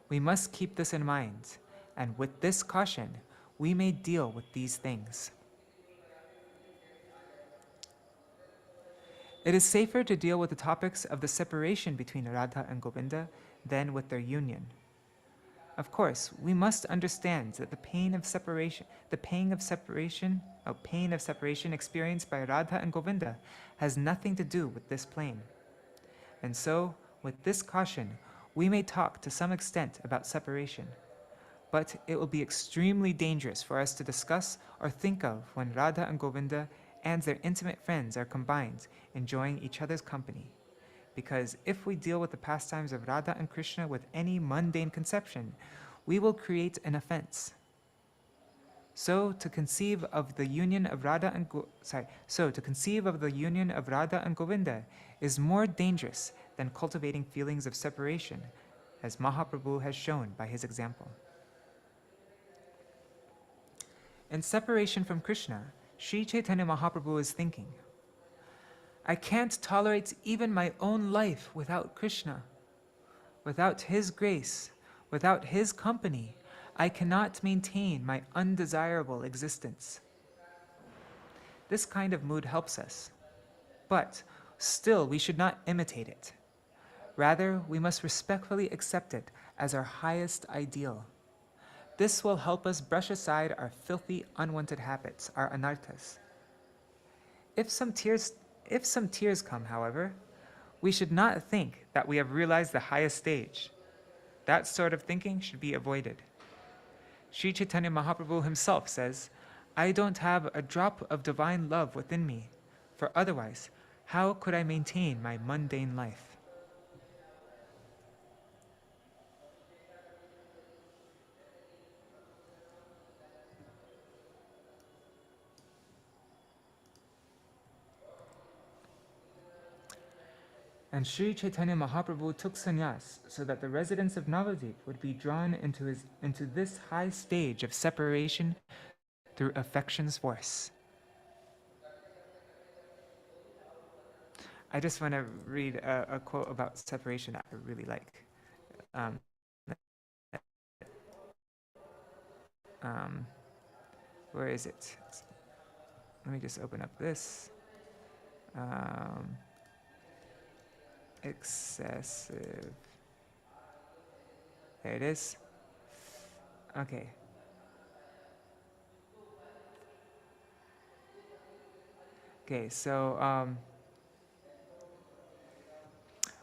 We must keep this in mind, and with this caution, we may deal with these things. It is safer to deal with the topics of the separation between Radha and Govinda than with their union. Of course, we must understand that the pain of separation experienced by Radha and Govinda has nothing to do with this plane. And so, with this caution, we may talk to some extent about separation, but it will be extremely dangerous for us to discuss or think of when Radha and Govinda and their intimate friends are combined, enjoying each other's company. Because if we deal with the pastimes of Radha and Krishna with any mundane conception, we will create an offense. So to conceive of the union of Radha and Govinda is more dangerous than cultivating feelings of separation, as Mahāprabhu has shown by his example. In separation from Krishna, Sri Caitanya Mahāprabhu is thinking, I can't tolerate even my own life without Krishna. Without his grace, without his company, I cannot maintain my undesirable existence. This kind of mood helps us, but still we should not imitate it. Rather, we must respectfully accept it as our highest ideal. This will help us brush aside our filthy, unwanted habits, our anarthas. If some tears come, however, we should not think that we have realized the highest stage. That sort of thinking should be avoided. Sri Caitanya Mahaprabhu himself says, I don't have a drop of divine love within me, for otherwise, how could I maintain my mundane life? And Sri Caitanya Mahaprabhu took sannyas so that the residents of Navadvip would be drawn into this high stage of separation through affection's force. I just want to read a quote about separation that I really like. um, um, where is it? Let me just open up this. Excessive. There it is. Okay. Okay, so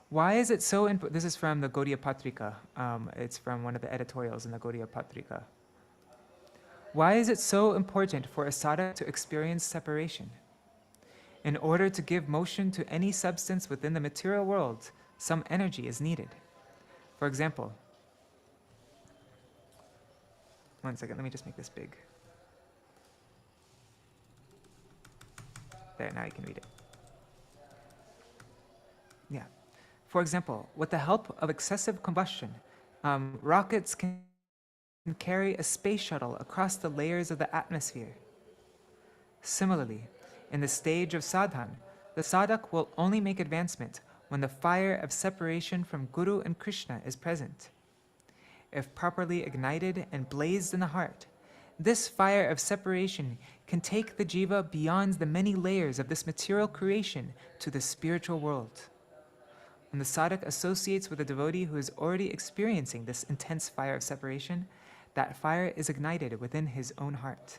why is it so important? This is from the Gaudiya Patrika. It's from one of the editorials in the Gaudiya Patrika. Why is it so important for a sadhaka to experience separation? In order to give motion to any substance within the material world, some energy is needed. For example, one second, let me just make this big. There, now you can read it. Yeah. For example, with the help of excessive combustion, rockets can carry a space shuttle across the layers of the atmosphere. Similarly, in the stage of sadhan, the sadhak will only make advancement when the fire of separation from Guru and Krishna is present. If properly ignited and blazed in the heart, this fire of separation can take the jiva beyond the many layers of this material creation to the spiritual world. When the sadhak associates with a devotee who is already experiencing this intense fire of separation, that fire is ignited within his own heart.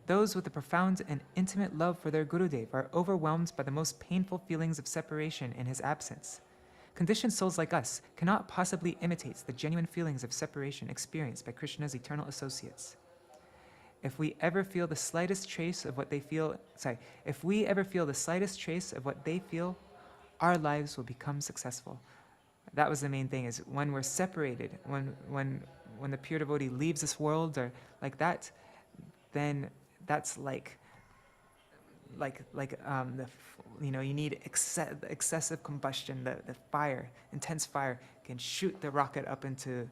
Those with a profound and intimate love for their Gurudev are overwhelmed by the most painful feelings of separation in his absence. Conditioned souls like us cannot possibly imitate the genuine feelings of separation experienced by Krishna's eternal associates. If we ever feel the slightest trace of what they feel, our lives will become successful. That was the main thing, is when we're separated, when the pure devotee leaves this world or like that, then that's you need excessive combustion. The fire, intense fire, can shoot the rocket up into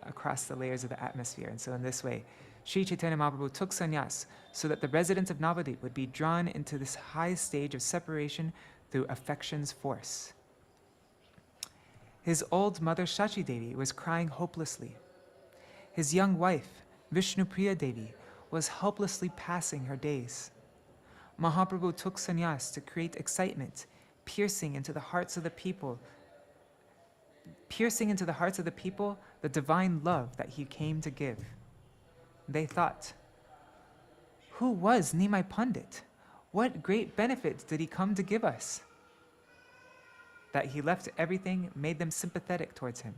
across the layers of the atmosphere. And so in this way, Sri Caitanya Mahāprabhu took sannyas so that the residents of Navadvip would be drawn into this high stage of separation through affection's force. His old mother Shachi Devi was crying hopelessly. His young wife, Vishnupriya Devi, was helplessly passing her days. Mahāprabhu took sannyas to create excitement, piercing into the hearts of the people the divine love that he came to give. They thought, who was Nimai Pandit? What great benefits did he come to give us? That he left everything made them sympathetic towards him.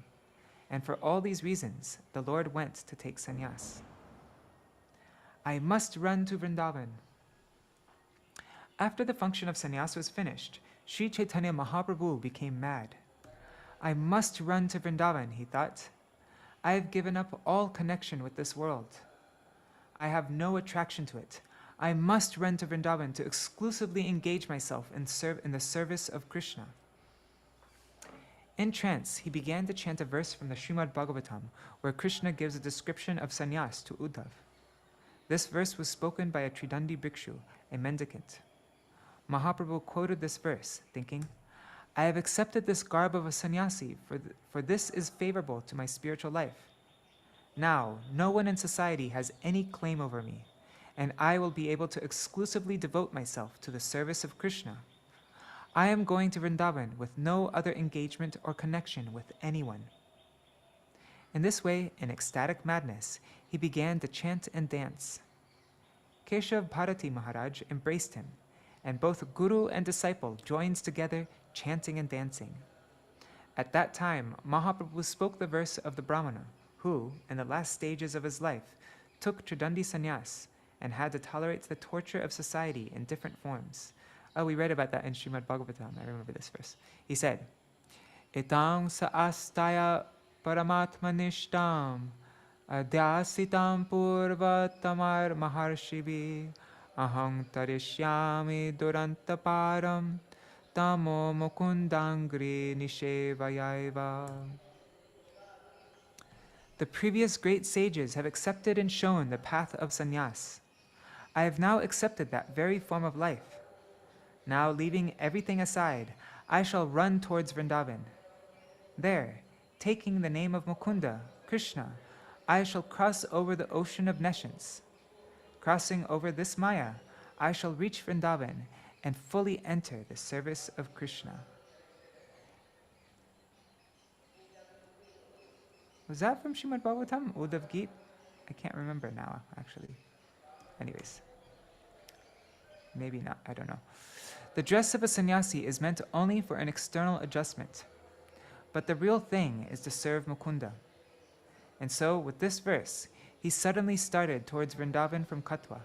And for all these reasons, the Lord went to take sannyas. I must run to Vrindavan. After the function of sannyas was finished, Sri Caitanya Mahaprabhu became mad. I must run to Vrindavan, he thought. I have given up all connection with this world. I have no attraction to it. I must run to Vrindavan to exclusively engage myself in the service of Krishna. In trance, he began to chant a verse from the Śrīmad Bhagavatam, where Krishna gives a description of sannyas to Uddhav. This verse was spoken by a Tridandi Bhikshu, a mendicant. Mahaprabhu quoted this verse, thinking, I have accepted this garb of a sannyasi, for this is favorable to my spiritual life. Now, no one in society has any claim over me, and I will be able to exclusively devote myself to the service of Krishna. I am going to Vrindavan with no other engagement or connection with anyone. In this way, in ecstatic madness, he began to chant and dance. Keshav Bharati Mahārāja embraced him, and both guru and disciple joined together, chanting and dancing. At that time, Mahaprabhu spoke the verse of the Brahmana, who, in the last stages of his life, took Tridandi sannyas and had to tolerate the torture of society in different forms. Oh, we read about that in Śrīmad Bhagavatam. I remember this verse. He said, Etang sa astaya paramatmanishtam adyasitam purvatamar maharshivi aham tarishyami durantaparam tamo mukundangri nishevayaiva. The previous great sages have accepted and shown the path of sannyas. I have now accepted that very form of life. Now, leaving everything aside, I shall run towards Vrindavan. There, taking the name of Mukunda, Krishna, I shall cross over the ocean of nescience. Crossing over this Maya, I shall reach Vrindavan and fully enter the service of Krishna. Was that from Śrīmad Bhagavatam? Uddhav Geet? I can't remember now, actually. Anyways. Maybe not, I don't know. The dress of a sannyasi is meant only for an external adjustment. But the real thing is to serve Mukunda. And so, with this verse, he suddenly started towards Vrindavan from Katwa.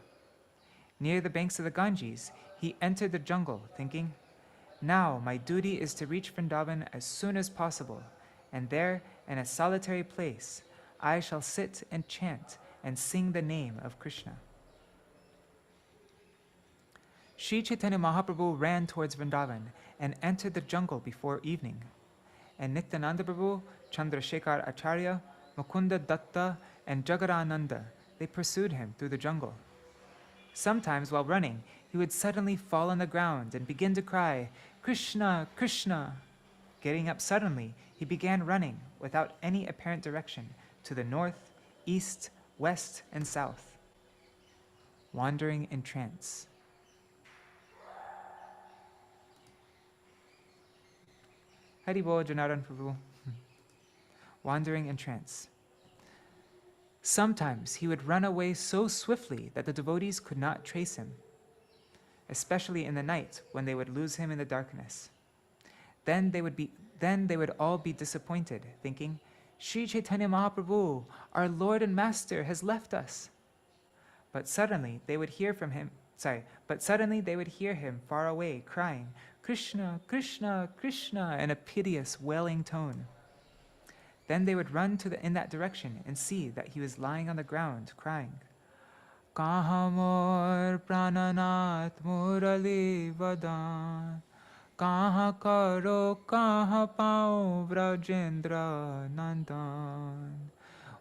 Near the banks of the Ganges, he entered the jungle, thinking, now my duty is to reach Vrindavan as soon as possible, and there, in a solitary place, I shall sit and chant and sing the name of Krishna. Sri Caitanya Mahāprabhu ran towards Vrindavan and entered the jungle before evening. And Nityananda Prabhu, Chandrasekhar Acharya, Mukunda Datta, and Jagarananda, they pursued him through the jungle. Sometimes while running, he would suddenly fall on the ground and begin to cry, Krishna, Krishna. Getting up suddenly, he began running without any apparent direction to the north, east, west, and south, wandering in trance. Hari Bol Janardhan Prabhu. Wandering in trance. Sometimes he would run away so swiftly that the devotees could not trace him, especially in the night when they would lose him in the darkness. Then they would all be disappointed, thinking, Sri Caitanya Mahaprabhu, our Lord and Master, has left us. But suddenly they would hear him far away, crying, Krishna, Krishna, Krishna, in a piteous, wailing tone. Then they would run in that direction and see that he was lying on the ground, crying, Kaha mor prananath murali vadan, Kaha karo kaha pao vrajendra nandan.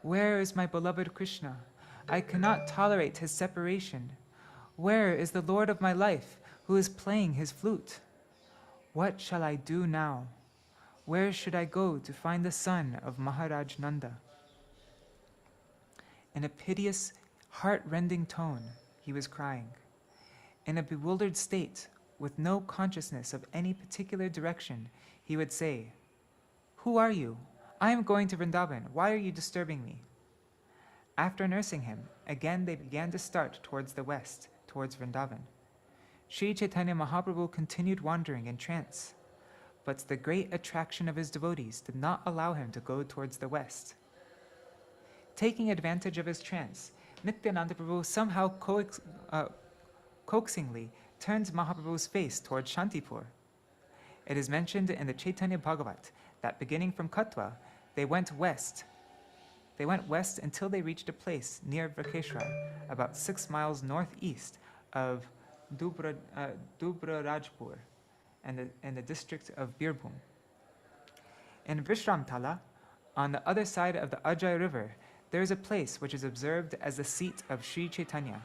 Where is my beloved Krishna? I cannot tolerate his separation. Where is the Lord of my life, who is playing his flute? What shall I do now? Where should I go to find the son of Mahārāja Nanda? In a piteous, heart-rending tone, he was crying. In a bewildered state, with no consciousness of any particular direction, he would say, Who are you? I am going to Vrindavan. Why are you disturbing me? After nursing him, again they began to start towards the west, towards Vrindavan. Sri Caitanya Mahaprabhu continued wandering in trance, but the great attraction of his devotees did not allow him to go towards the west. Taking advantage of his trance, Nityananda Prabhu somehow coaxingly turned Mahaprabhu's face towards Shantipur. It is mentioned in the Chaitanya Bhagavat that beginning from Katwa, they went west. They went west until they reached a place near Rakṣaka, about 6 miles northeast of Dubrarajpur and the district of Birbhum. In Vishramtala, on the other side of the Ajay River, there is a place which is observed as the seat of Sri Caitanya.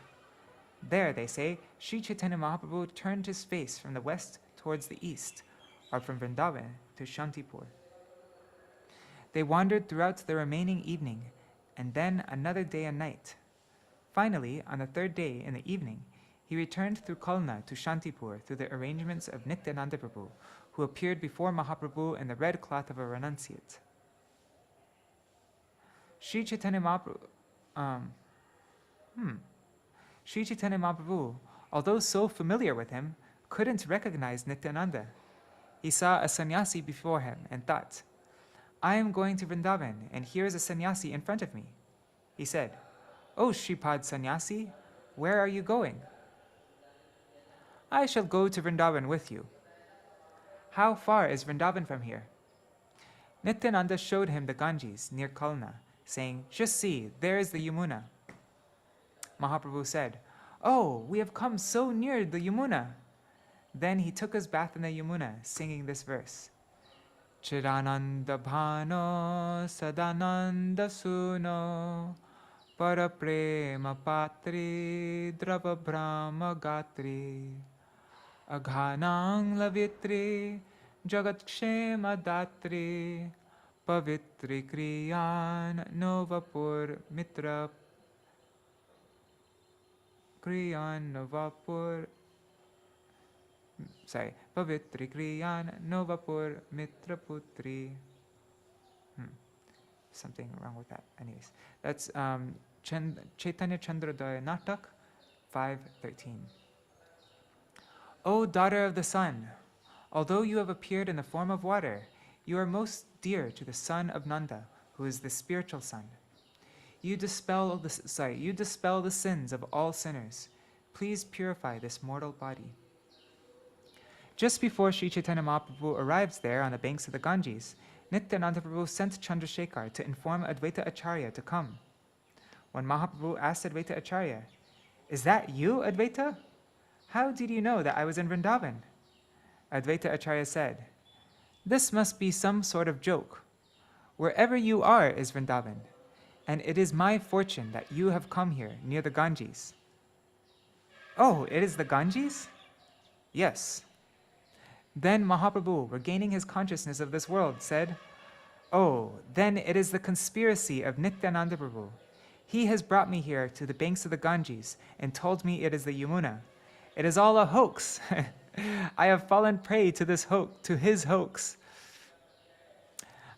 There, they say, Sri Caitanya Mahaprabhu turned his face from the west towards the east, or from Vrindavan to Shantipur. They wandered throughout the remaining evening, and then another day and night. Finally, on the third day in the evening, he returned through Kalna to Shantipur through the arrangements of Nityananda Prabhu, who appeared before Mahaprabhu in the red cloth of a renunciate. Sri Caitanya Mahaprabhu, although so familiar with him, couldn't recognize Nityananda. He saw a sannyasi before him and thought, I am going to Vrindavan, and here is a sannyasi in front of me. He said, O Shripad sannyasi, where are you going? I shall go to Vrindavan with you. How far is Vrindavan from here? Nityananda showed him the Ganges near Kalna, saying, Just see, there is the Yamuna. Mahaprabhu said, Oh, we have come so near the Yamuna. Then he took his bath in the Yamuna, singing this verse. Chirananda bhano sadananda suno paraprema patri drava brahma gatri Aghanang lavitri Jagatshema Datri Pavitri Kriyan Novapur Mitra Kriyan Novapur Pavitri Kriyan Novapur Mitra Putri. Something wrong with that. Anyways, that's Caitanya Chandrodaya Natak 5:13. O daughter of the sun, although you have appeared in the form of water, you are most dear to the son of Nanda, who is the spiritual son. You dispel the sins of all sinners. Please purify this mortal body. Just before Sri Chaitanya Mahaprabhu arrives there on the banks of the Ganges, Nityananda Prabhu sent Chandrasekhar to inform Advaita Acharya to come. When Mahaprabhu asked Advaita Acharya, "Is that you, Advaita? How did you know that I was in Vrindavan?" Advaita Acharya said, "This must be some sort of joke. Wherever you are is Vrindavan, and it is my fortune that you have come here near the Ganges." "Oh, it is the Ganges?" "Yes." Then Mahaprabhu, regaining his consciousness of this world, said, "Oh, then it is the conspiracy of Nityananda Prabhu. He has brought me here to the banks of the Ganges and told me it is the Yamuna. It is all a hoax. I have fallen prey to his hoax."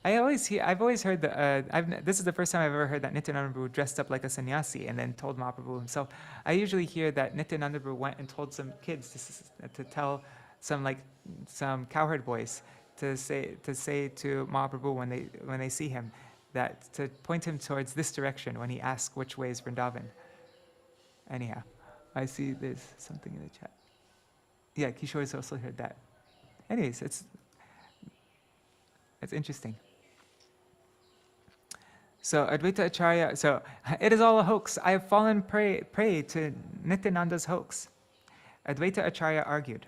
I've always heard that, this is the first time I've ever heard that Nityananda Prabhu dressed up like a sannyasi and then told Mahaprabhu himself. I usually hear that Nityananda Prabhu went and told some kids to tell some cowherd boys to say to Mahaprabhu when they see him, that to point him towards this direction when he asks which way is Vrindavan. Anyhow, I see there's something in the chat. Yeah, Kishore has also heard that. Anyways, it's interesting. So Advaita Acharya, so it is all a hoax. I have fallen prey to Nityananda's hoax. Advaita Acharya argued,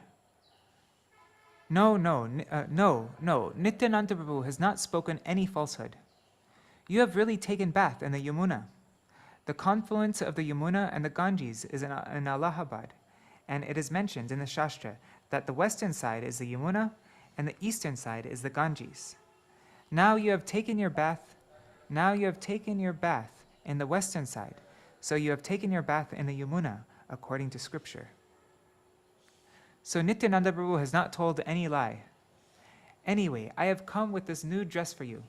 No, Nityananda Prabhu has not spoken any falsehood. You have really taken bath in the Yamuna. The confluence of the Yamuna and the Ganges is in Allahabad, and it is mentioned in the Shastra that the western side is the Yamuna and the eastern side is the Ganges. Now you have taken your bath in the western side, so you have taken your bath in the Yamuna according to scripture. So Nityananda Prabhu has not told any lie. Anyway, I have come with this new dress for you.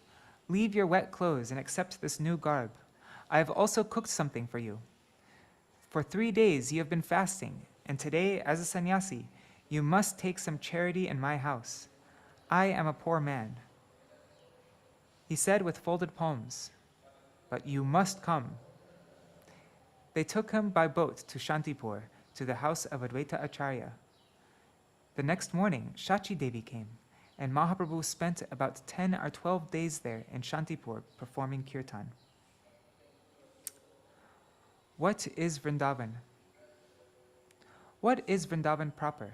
Leave your wet clothes and accept this new garb. I have also cooked something for you. For 3 days you have been fasting, and today, as a sannyasi, you must take some charity in my house. I am a poor man." He said with folded palms, "But you must come." They took him by boat to Shantipur, to the house of Advaita Acharya. The next morning, Shachi Devi came, and Mahaprabhu spent about 10 or 12 days there in Shantipur performing kirtan. What is Vrindavan? What is Vrindavan proper?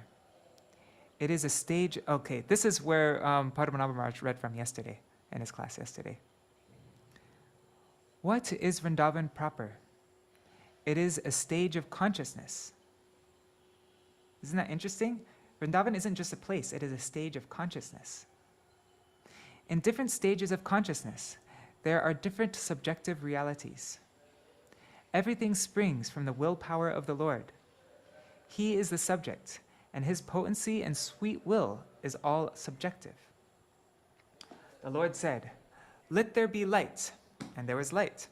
It is a stage. Okay, this is where Padmanabha Maharaj read from yesterday, in his class yesterday. What is Vrindavan proper? It is a stage of consciousness. Isn't that interesting? Vrindavan isn't just a place, it is a stage of consciousness. In different stages of consciousness, there are different subjective realities. Everything springs from the willpower of the Lord. He is the subject, and his potency and sweet will is all subjective. The Lord said, "Let there be light," and there was light.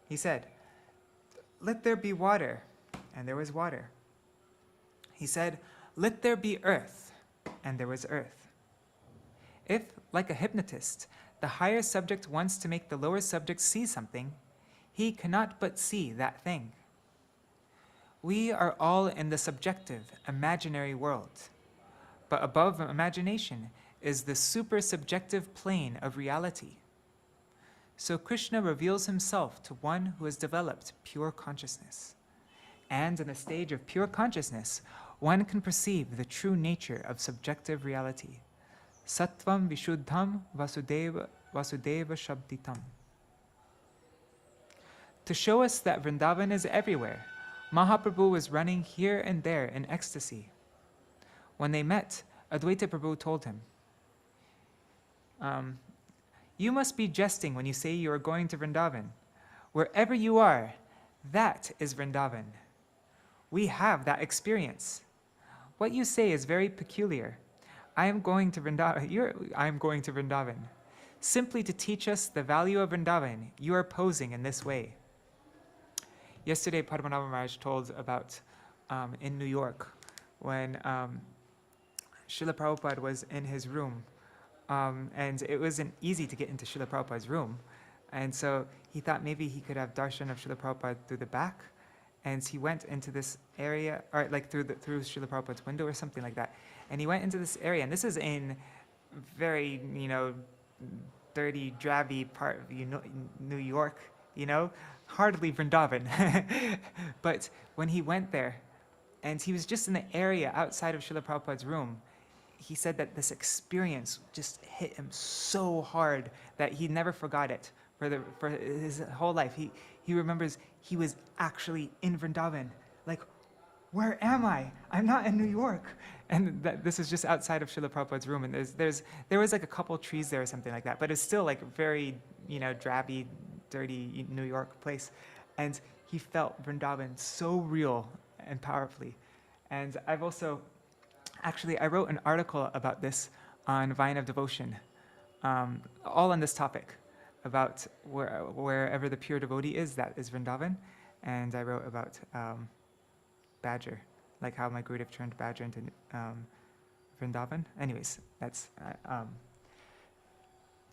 He said, "Let there be water," and there was water. He said, "Let there be earth," and there was earth. If, like a hypnotist, the higher subject wants to make the lower subject see something, he cannot but see that thing. We are all in the subjective, imaginary world, but above imagination is the super-subjective plane of reality. So Krishna reveals himself to one who has developed pure consciousness. And in the stage of pure consciousness, one can perceive the true nature of subjective reality. Sattvam Vishuddham Vasudeva Shabditam. To show us that Vrindavan is everywhere, Mahaprabhu was running here and there in ecstasy. When they met, Advaita Prabhu told him, you must be jesting when you say you are going to Vrindavan. Wherever you are, that is Vrindavan. We have that experience. What you say is very peculiar. I am going to Vrindavan. Simply to teach us the value of Vrindavan, you are posing in this way. Yesterday, Padmanabha Maharaj told about in New York when Srila Prabhupada was in his room, and it wasn't easy to get into Srila Prabhupada's room. And so he thought maybe he could have darshan of Srila Prabhupada through the back. And he went into this area, or like through Srila Prabhupada's window or something like that. And he went into this area, and this is in very, dirty, drabby part of New York, hardly Vrindavan. But when he went there, and he was just in the area outside of Srila Prabhupada's room, he said that this experience just hit him so hard that he never forgot it for his whole life. He remembers he was actually in Vrindavan. Like, where am I? I'm not in New York. And this is just outside of Srila Prabhupada's room. And there was like a couple trees there or something like that. But it's still like very, drabby, dirty New York place. And he felt Vrindavan so real and powerfully. And I wrote an article about this on Vine of Devotion, all on this topic, about wherever the pure devotee is, that is Vrindavan. And I wrote about Badger, like how my Gurudev turned Badger into Vrindavan. Anyways, that's,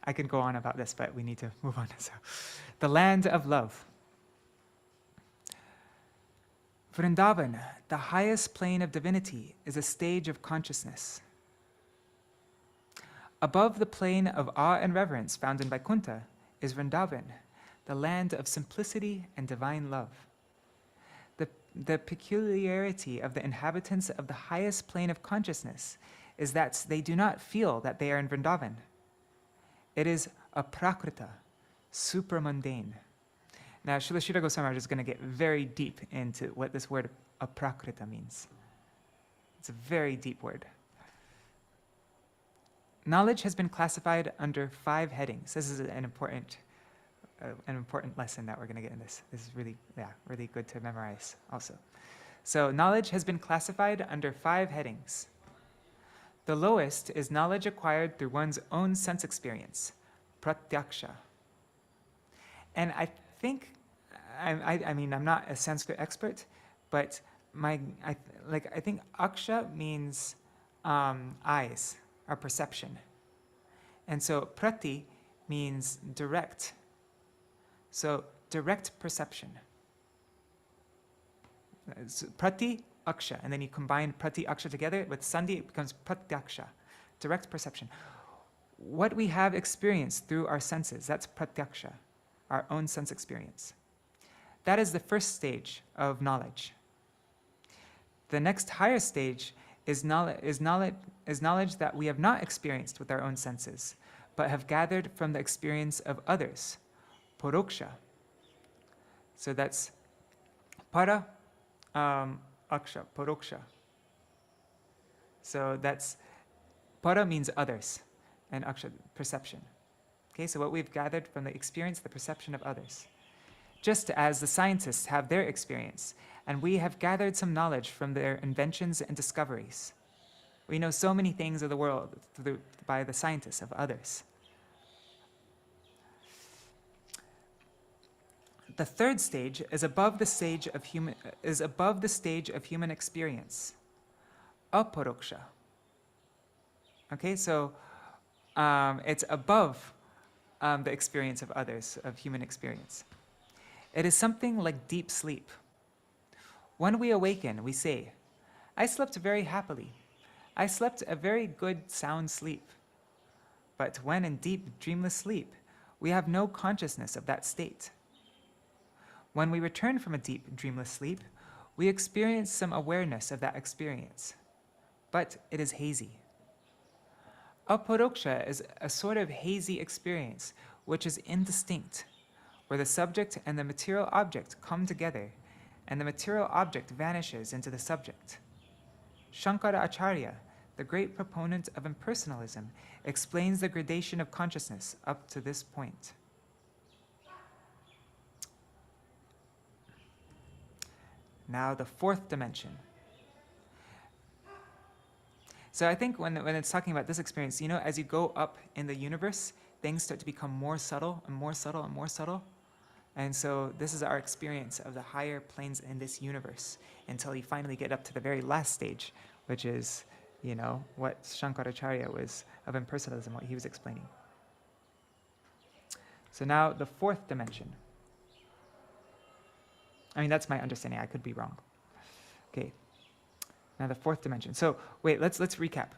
I could go on about this, but we need to move on. So, the land of love. Vrindavan, the highest plane of divinity, is a stage of consciousness. Above the plane of awe and reverence found in Vaikuntha is Vrindavan, the land of simplicity and divine love. The peculiarity of the inhabitants of the highest plane of consciousness is that they do not feel that they are in Vrindavan. It is aprakrita, supramundane. Now, Srila Śrīdhara Gosvāmī is going to get very deep into what this word aprakrita means. It's a very deep word. Knowledge has been classified under 5 headings. This is an important lesson that we're going to get in this. This is really good to memorize also. So knowledge has been classified under 5 headings. The lowest is knowledge acquired through one's own sense experience, pratyaksha. And I think, I mean, I'm not a Sanskrit expert, but I think aksha means eyes, or perception. And so prati means direct. So direct perception. So prati aksha, and then you combine prati aksha together with sandhi, it becomes pratyaksha, direct perception. What we have experienced through our senses, that's pratyaksha, our own sense experience. That is the first stage of knowledge. The next higher stage is knowledge that we have not experienced with our own senses, but have gathered from the experience of others, poroksha. So that's para, aksha, poroksha. So that's, para means others, and aksha, perception. Okay, so what we've gathered from the experience, the perception of others. Just as the scientists have their experience, and we have gathered some knowledge from their inventions and discoveries. We know so many things of the world by the scientists of others. The third stage is above the stage of human experience, aporoksha. Okay, so it's above the experience of others, of human experience. It is something like deep sleep. When we awaken, we say, I slept very happily. I slept a very good sound sleep. But when in deep dreamless sleep, we have no consciousness of that state. When we return from a deep dreamless sleep, we experience some awareness of that experience, but it is hazy. Aporoksha is a sort of hazy experience which is indistinct, where the subject and the material object come together, and the material object vanishes into the subject. Shankara Acharya the great proponent of impersonalism, explains the gradation of consciousness up to this point. Now the fourth dimension. So I think when it's talking about this experience, you know, as you go up in the universe, things start to become more subtle and more subtle and more subtle. And so this is our experience of the higher planes in this universe until you finally get up to the very last stage, which is, you know, what Shankaracharya was of impersonalism, what he was explaining. So now the fourth dimension. I mean, that's my understanding. I could be wrong. Okay. Now the fourth dimension. So wait, let's recap.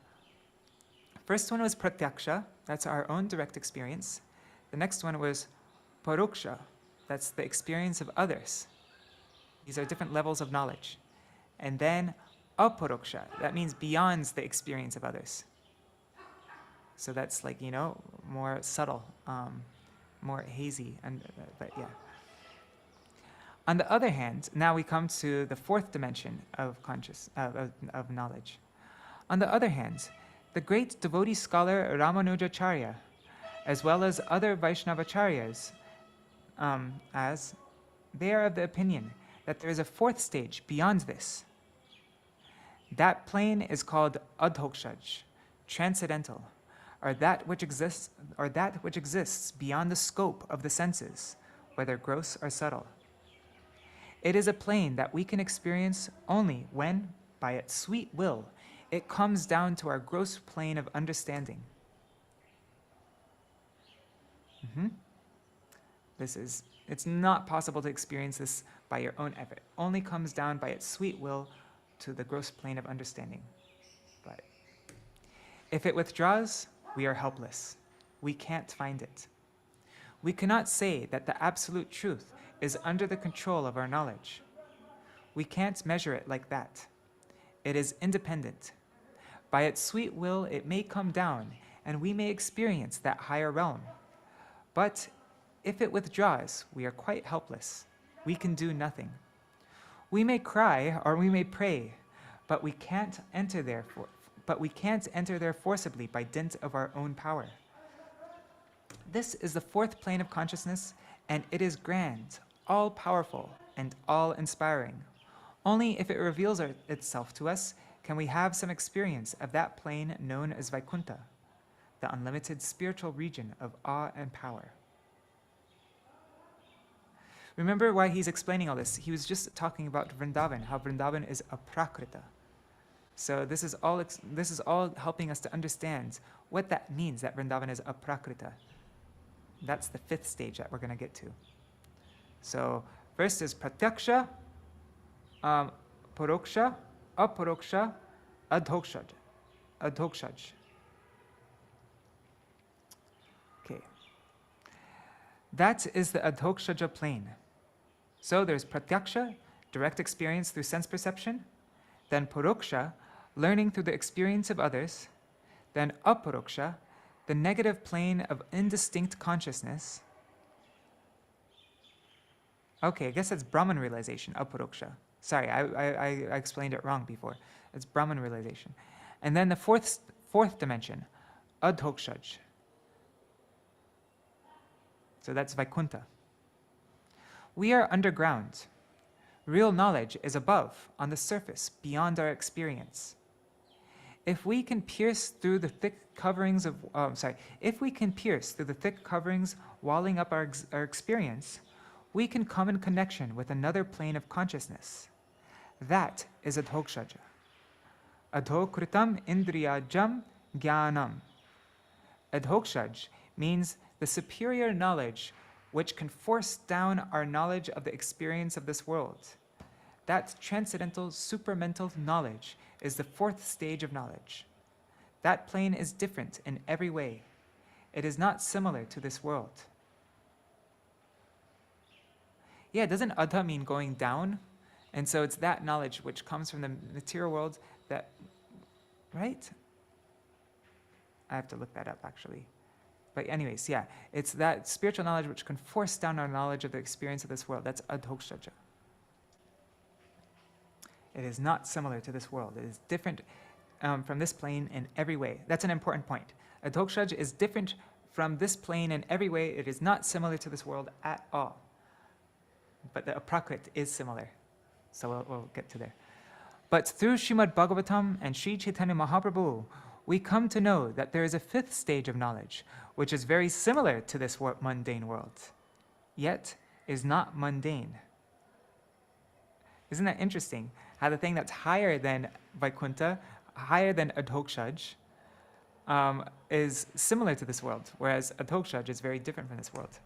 First one was pratyaksha. That's our own direct experience. The next one was paroksha. That's the experience of others. These are different levels of knowledge. And then aparoksha. That means beyond the experience of others. So that's like, you know, more subtle, more hazy, but yeah. On the other hand, now we come to the fourth dimension of of knowledge. On the other hand, the great devotee scholar Ramanujacharya, as well as other Vaishnavacharyas, as they are of the opinion that there is a fourth stage beyond this. That plane is called adhokshaj, transcendental, or that which exists beyond the scope of the senses, whether gross or subtle. It is a plane that we can experience only when, by its sweet will, it comes down to our gross plane of understanding. It's not possible to experience this by your own effort. It only comes down by its sweet will to the gross plane of understanding. But if it withdraws, we are helpless. We can't find it. We cannot say that the absolute truth is under the control of our knowledge. We can't measure it like that. It is independent. By its sweet will, it may come down, and we may experience that higher realm. But if it withdraws, we are quite helpless. We can do nothing. We may cry or we may pray, but we can't enter there forcibly by dint of our own power. This is the fourth plane of consciousness, and it is grand, all-powerful, and all-inspiring. Only if it reveals itself to us can we have some experience of that plane known as Vaikuntha, the unlimited spiritual region of awe and power. Remember why he's explaining all this? He was just talking about Vrindavan, how Vrindavan is aprakrita. So this is all helping us to understand what that means, that Vrindavan is aprakrita. That's the fifth stage that we're going to get to. So first is pratyaksha, paroksha, aparoksha, adhokshaj. Okay. That is the adhokshaja plane. So there's pratyaksha, direct experience through sense perception, then paroksha, learning through the experience of others, then aparoksha, the negative plane of indistinct consciousness. Okay, I guess that's Brahman realization, aparoksha. Sorry, I explained it wrong before. It's Brahman realization. And then the fourth dimension, adhokshaj. So that's Vaikuntha. We are underground. Real knowledge is above, on the surface, beyond our experience. If we can pierce through the thick coverings walling up our experience, we can come in connection with another plane of consciousness. That is adhokshaja. Adhokritam indriyajam jnanam. Adhokshaj means the superior knowledge which can force down our knowledge of the experience of this world. That transcendental, supramental knowledge is the fourth stage of knowledge. That plane is different in every way. It is not similar to this world. Yeah, doesn't adha mean going down? And so it's that knowledge which comes from the material world that, right? I have to look that up actually. But anyways, yeah, it's that spiritual knowledge which can force down our knowledge of the experience of this world. That's adhokshaja. It is not similar to this world. It is different from this plane in every way. That's an important point. Adhokshaj is different from this plane in every way. It is not similar to this world at all. But the aprakrit is similar. So we'll get to there. But through Śrīmad Bhagavatam and Sri Caitanya Mahāprabhu, we come to know that there is a fifth stage of knowledge, which is very similar to this mundane world, yet is not mundane. Isn't that interesting? How the thing that's higher than Vaikuntha, higher than Adhokshaj, is similar to this world, whereas Adhokshaj is very different from this world.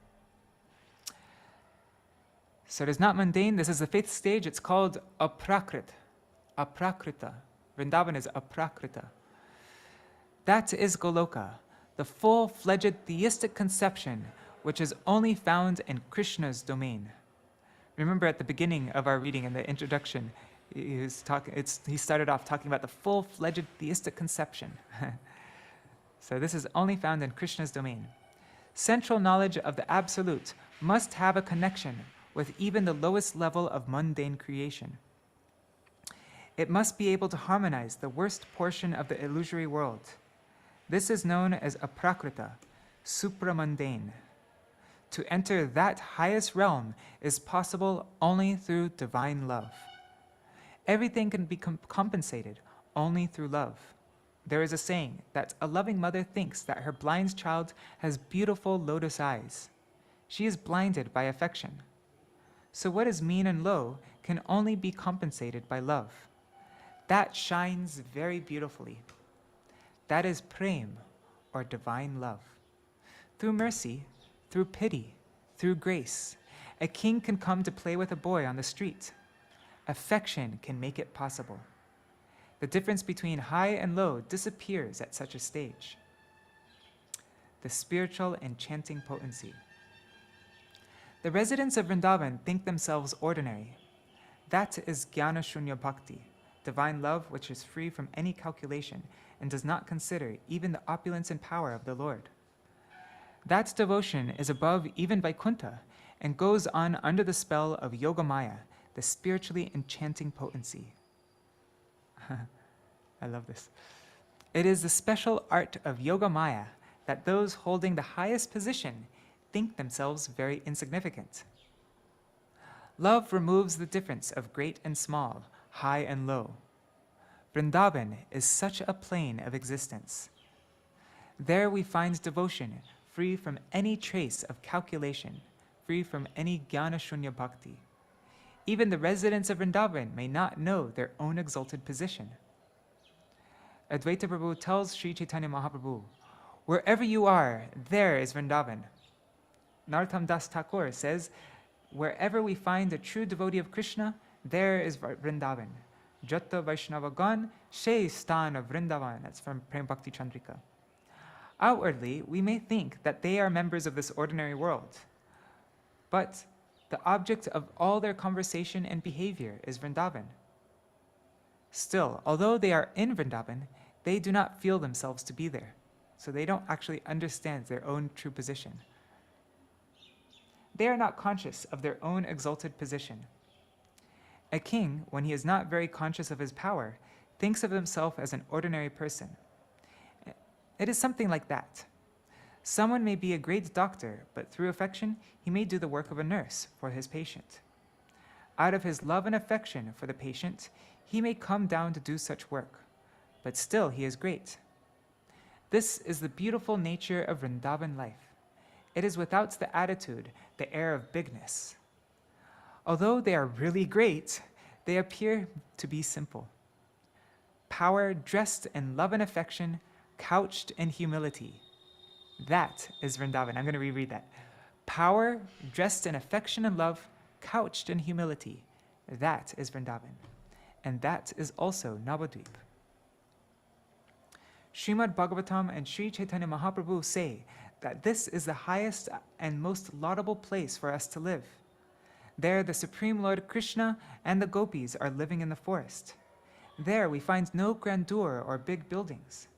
So it is not mundane. This is the fifth stage. It's called aprakrit. Aprakrita. Vrindavan is aprakrita. That is Goloka, the full-fledged theistic conception which is only found in Krishna's domain. Remember at the beginning of our reading in the introduction, he started off talking about the full-fledged theistic conception. So this is only found in Krishna's domain. Central knowledge of the Absolute must have a connection with even the lowest level of mundane creation. It must be able to harmonize the worst portion of the illusory world. This is known as aprakrita, supramundane. To enter that highest realm is possible only through divine love. Everything can be compensated only through love. There is a saying that a loving mother thinks that her blind child has beautiful lotus eyes. She is blinded by affection. So what is mean and low can only be compensated by love. That shines very beautifully. That is prem, or divine love. Through mercy, through pity, through grace, a king can come to play with a boy on the street. Affection can make it possible. The difference between high and low disappears at such a stage. The spiritual enchanting potency. The residents of Vrindavan think themselves ordinary. That is Jnana Shunya Bhakti, divine love which is free from any calculation and does not consider even the opulence and power of the Lord. That devotion is above even Vaikuntha and goes on under the spell of Yogamaya, the spiritually enchanting potency. I love this. It is the special art of Yogamaya that those holding the highest position think themselves very insignificant. Love removes the difference of great and small, high and low. Vrindavan is such a plane of existence. There we find devotion free from any trace of calculation, free from any jnana shunya bhakti. Even the residents of Vrindavan may not know their own exalted position. Advaita Prabhu tells Sri Caitanya Mahaprabhu, wherever you are, there is Vrindavan. Narottam Das Thakur says, wherever we find a true devotee of Krishna, there is Vrindavan. Jata Vaishnavagan, She Sthana Vrindavan. That's from Prem Bhakti Chandrika. Outwardly, we may think that they are members of this ordinary world, but the object of all their conversation and behavior is Vrindavan. Still, although they are in Vrindavan, they do not feel themselves to be there, so they don't actually understand their own true position. They are not conscious of their own exalted position. A king, when he is not very conscious of his power, thinks of himself as an ordinary person. It is something like that. Someone may be a great doctor, but through affection, he may do the work of a nurse for his patient. Out of his love and affection for the patient, he may come down to do such work, but still he is great. This is the beautiful nature of Vrindavan life. It is without the attitude, the air of bigness. Although they are really great, they appear to be simple. Power dressed in love and affection, couched in humility. That is Vrindavan. I'm going to reread that. Power dressed in affection and love, couched in humility. That is Vrindavan. And that is also Navadvip. Śrīmad Bhagavatam and Sri Caitanya Mahaprabhu say that this is the highest and most laudable place for us to live. There the Supreme Lord Krishna and the gopis are living in the forest. There we find no grandeur or big buildings.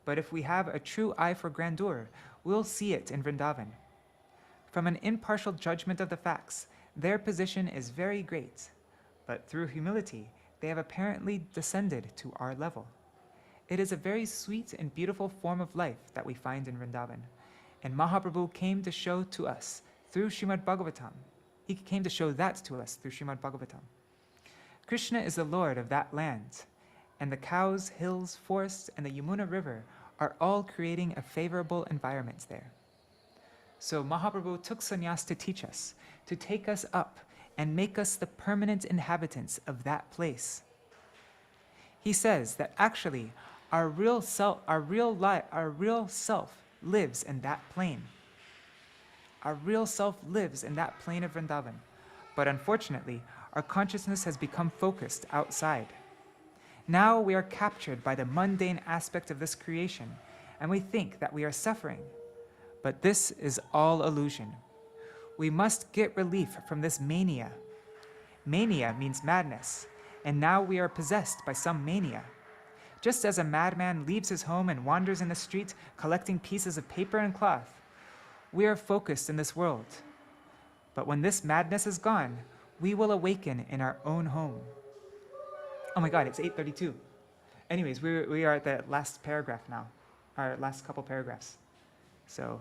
But if we have a true eye for grandeur, we'll see it in Vrindavan. From an impartial judgment of the facts, their position is very great, but through humility, they have apparently descended to our level. It is a very sweet and beautiful form of life that we find in Vrindavan. And Mahāprabhu came to show to us through Śrīmad Bhagavatam. He came to show that to us through Śrīmad Bhagavatam. Krishna is the Lord of that land, and the cows, hills, forests, and the Yamuna River are all creating a favorable environment there. So Mahāprabhu took sannyas to teach us, to take us up and make us the permanent inhabitants of that place. He says that actually our real self lives in that plane. Our real self lives in that plane of Vrindavan. But unfortunately, our consciousness has become focused outside. Now we are captured by the mundane aspect of this creation, and we think that we are suffering. But this is all illusion. We must get relief from this mania. Mania means madness, and now we are possessed by some mania. Just as a madman leaves his home and wanders in the street collecting pieces of paper and cloth, we are focused in this world. But when this madness is gone, we will awaken in our own home. Oh my God, it's 8:32. Anyways, we are at the last paragraph now, our last couple paragraphs. So,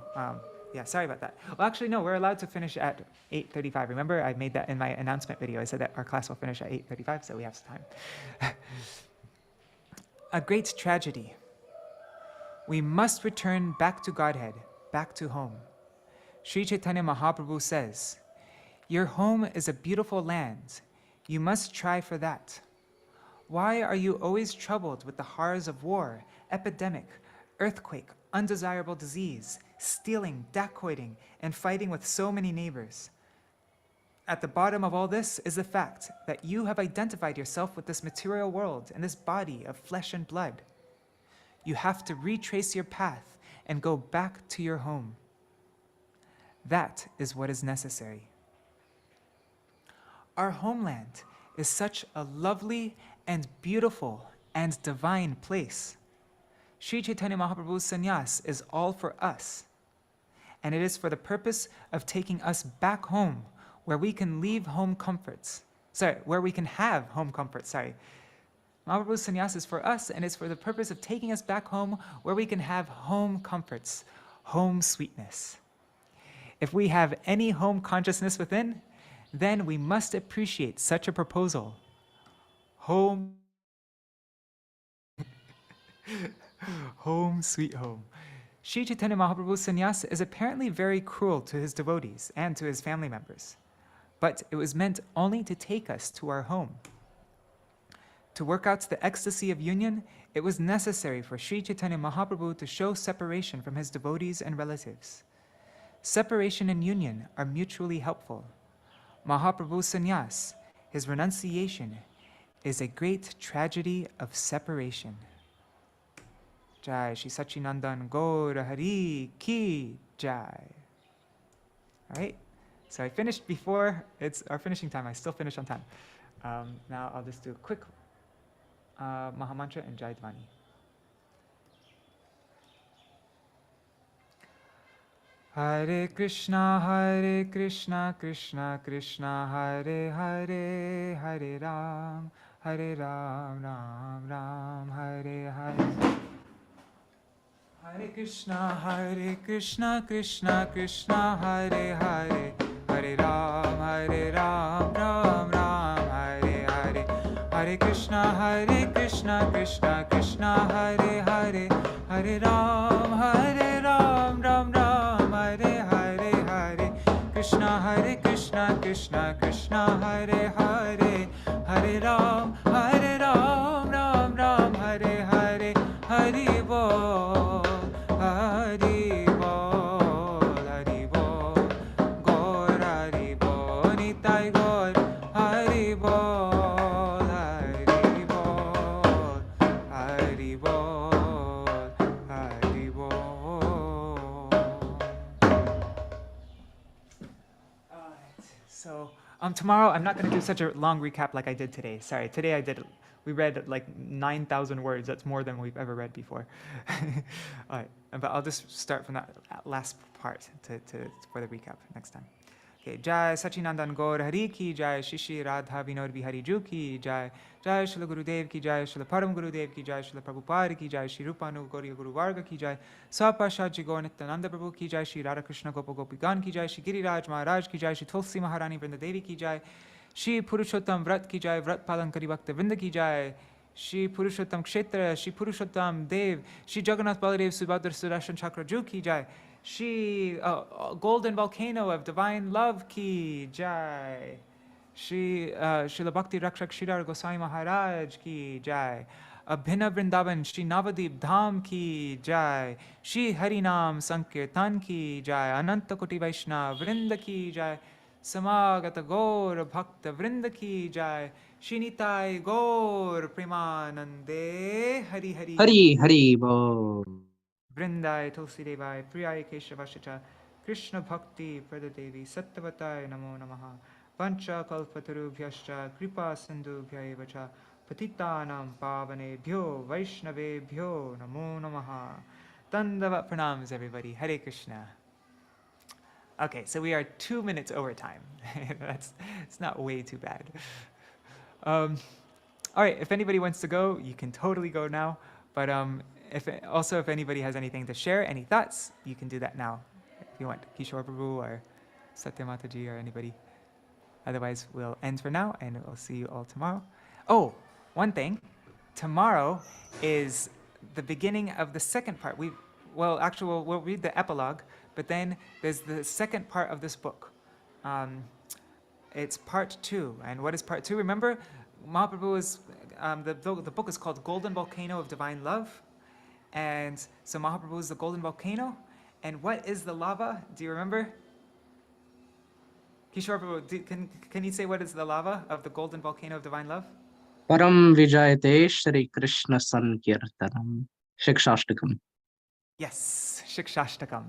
yeah, sorry about that. Well, actually, no, we're allowed to finish at 8:35. Remember, I made that in my announcement video. I said that our class will finish at 8:35, so we have some time. A great tragedy. We must return back to Godhead, back to home. Sri Caitanya Mahāprabhu says, "Your home is a beautiful land. You must try for that. Why are you always troubled with the horrors of war, epidemic, earthquake, undesirable disease, stealing, dacoiting, and fighting with so many neighbors? At the bottom of all this is the fact that you have identified yourself with this material world and this body of flesh and blood. You have to retrace your path and go back to your home. That is what is necessary." Our homeland is such a lovely and beautiful and divine place. Sri Caitanya Mahaprabhu's sannyas is all for us, and it is for the purpose of taking us back home where we can leave home comforts. Where we can have home comforts, Mahaprabhu's sannyas is for us, and it's for the purpose of taking us back home where we can have home comforts, home sweetness. If we have any home consciousness within, then we must appreciate such a proposal. Home, home, sweet home. Sri Caitanya Mahaprabhu's sannyas is apparently very cruel to his devotees and to his family members, but it was meant only to take us to our home. To work out the ecstasy of union, it was necessary for Sri Caitanya Mahaprabhu to show separation from his devotees and relatives. Separation and union are mutually helpful. Mahaprabhu's sannyas, his renunciation, is a great tragedy of separation. Jai Shri Sachinandan Gaura Hari Ki Jai. All right, so I finished before it's our finishing time. I still finish on time. Now I'll just do a quick Mahamantra and Jai Dvani. Hare Krishna, Krishna Krishna, Hare Hare, Hare Ram, Ram Ram, Hare Hare. Hare Krishna, Krishna Krishna, Hare Hare, Hare Ram, Ram Ram, Hare Hare. Hare Krishna, Krishna Krishna, Hare Hare, Hare Ram, Ram Ram, Hare Hare. Hare Krishna, Krishna Krishna, Hare Hare, Hare Ram, Ram Ram, Hare Hare. Hari Bol, Hari Bol, Hari Bol, Gaur Hari Bol, Nitai Gaur Hari Bol, Hari Bol, Hari Bol, Hari Bol. So tomorrow I'm not going to do such a long recap like I did today. Sorry, today we read like 9,000 words. That's more than we've ever read before. All right, but I'll just start from that last part for the recap next time. Okay, Jai Sachinandan Gaur Hari ki Jai, Shishi Radha Vinod Bihari Ju ki Jai, Jai Srila Gurudev ki Jai, Srila Param Gurudev ki Jai, Srila Prabhupada ki Jai, Shri Rupanu Gauriya Guru Varga ki Jai, Sapasha Gaur Nityananda Prabhu ki Jai, Shri Radha Krishna Gopa Gopigan ki Jai, Shri Giriraj Maharaj ki Jai, Shri Tulsi Maharani Vrinda Devi ki Jai, Shri Purushottam Vrat ki Jai, Vrat Palankari Bhakta Vrinda ki Jai, Shri Purushottam Kshetra, Shri Purushottam Dev, Shri Jagannath Baladev Subhadra Sudarshan Chakra Ju ki Jai, Shri Golden Volcano of Divine Love ki Jai, Shri Srila Bhakti Rakṣaka Śrīdhara Gosvāmī Mahārāja ki Jai, Abhina Vrindavan Shri Navadip Dham ki Jai, Shri Harinam Sankirtan ki Jai, Ananta Koti Vaishnava Vrinda ki Jai, Samagata Gaur Bhakta Vrinda ki Jai, Shri Nitai Gaur Premanande Hari Hari Hari Hari Bo. Vrindai Tulsi Devai Priyai Keshavashita Krishna Bhakti Pradadevi Sattvatai Namo Namaha Vancha Kalpatarubhyascha Kripa Sindhubhya Vacha Patitanam Pavanebhyo Vaishnavebhyo Namo Namaha. Dandavat pranams, everybody. Hare Krishna. Okay, so we are 2 minutes over time. It's not way too bad. All right, if anybody wants to go, you can totally go now. But if anybody has anything to share, any thoughts, you can do that now. If you want, Kishore Prabhu or Satya Mataji or anybody. Otherwise, we'll end for now, and we'll see you all tomorrow. Oh, one thing. Tomorrow is the beginning of the second part. We'll read the epilogue, but then there's the second part of this book. It's part 2. And what is part 2? Remember, Mahāprabhu is, the book is called Golden Volcano of Divine Love. And so Mahāprabhu is the golden volcano. And what is the lava? Do you remember? Kishore Prabhu, can you say what is the lava of the golden volcano of divine love? Param Vijayate Shri Krishna Sankirtanam. Shikshashtakam. Yes, Shikshashtakam.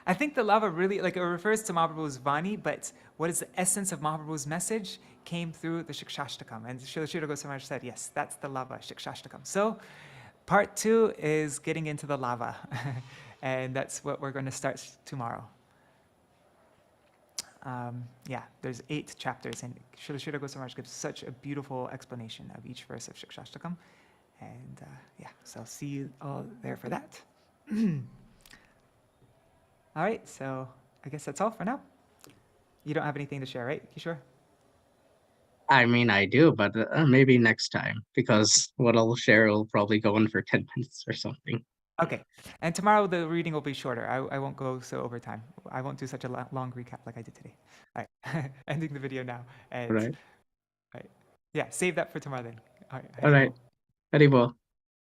I think the lava really, it refers to Mahaprabhu's Vani, but what is the essence of Mahaprabhu's message came through the Shikshashtakam. And Srila Śrīdhara Gosvāmī said, yes, that's the lava, Shikshashtakam. So part 2 is getting into the lava. And that's what we're going to start tomorrow. There's 8 chapters, and Srila Śrīdhara Gosvāmī gives such a beautiful explanation of each verse of Shikshashtakam. And so I'll see you all there for that. All right, so I guess that's all for now. You don't have anything to share, right, Kishore? I mean, I do, but maybe next time, because what I'll share will probably go on for 10 minutes or something. Okay, and tomorrow the reading will be shorter. I won't go so over time. I won't do such a long recap like I did today. All right, ending the video now. And, Right. Right. Yeah, save that for tomorrow then. All right. Haribol.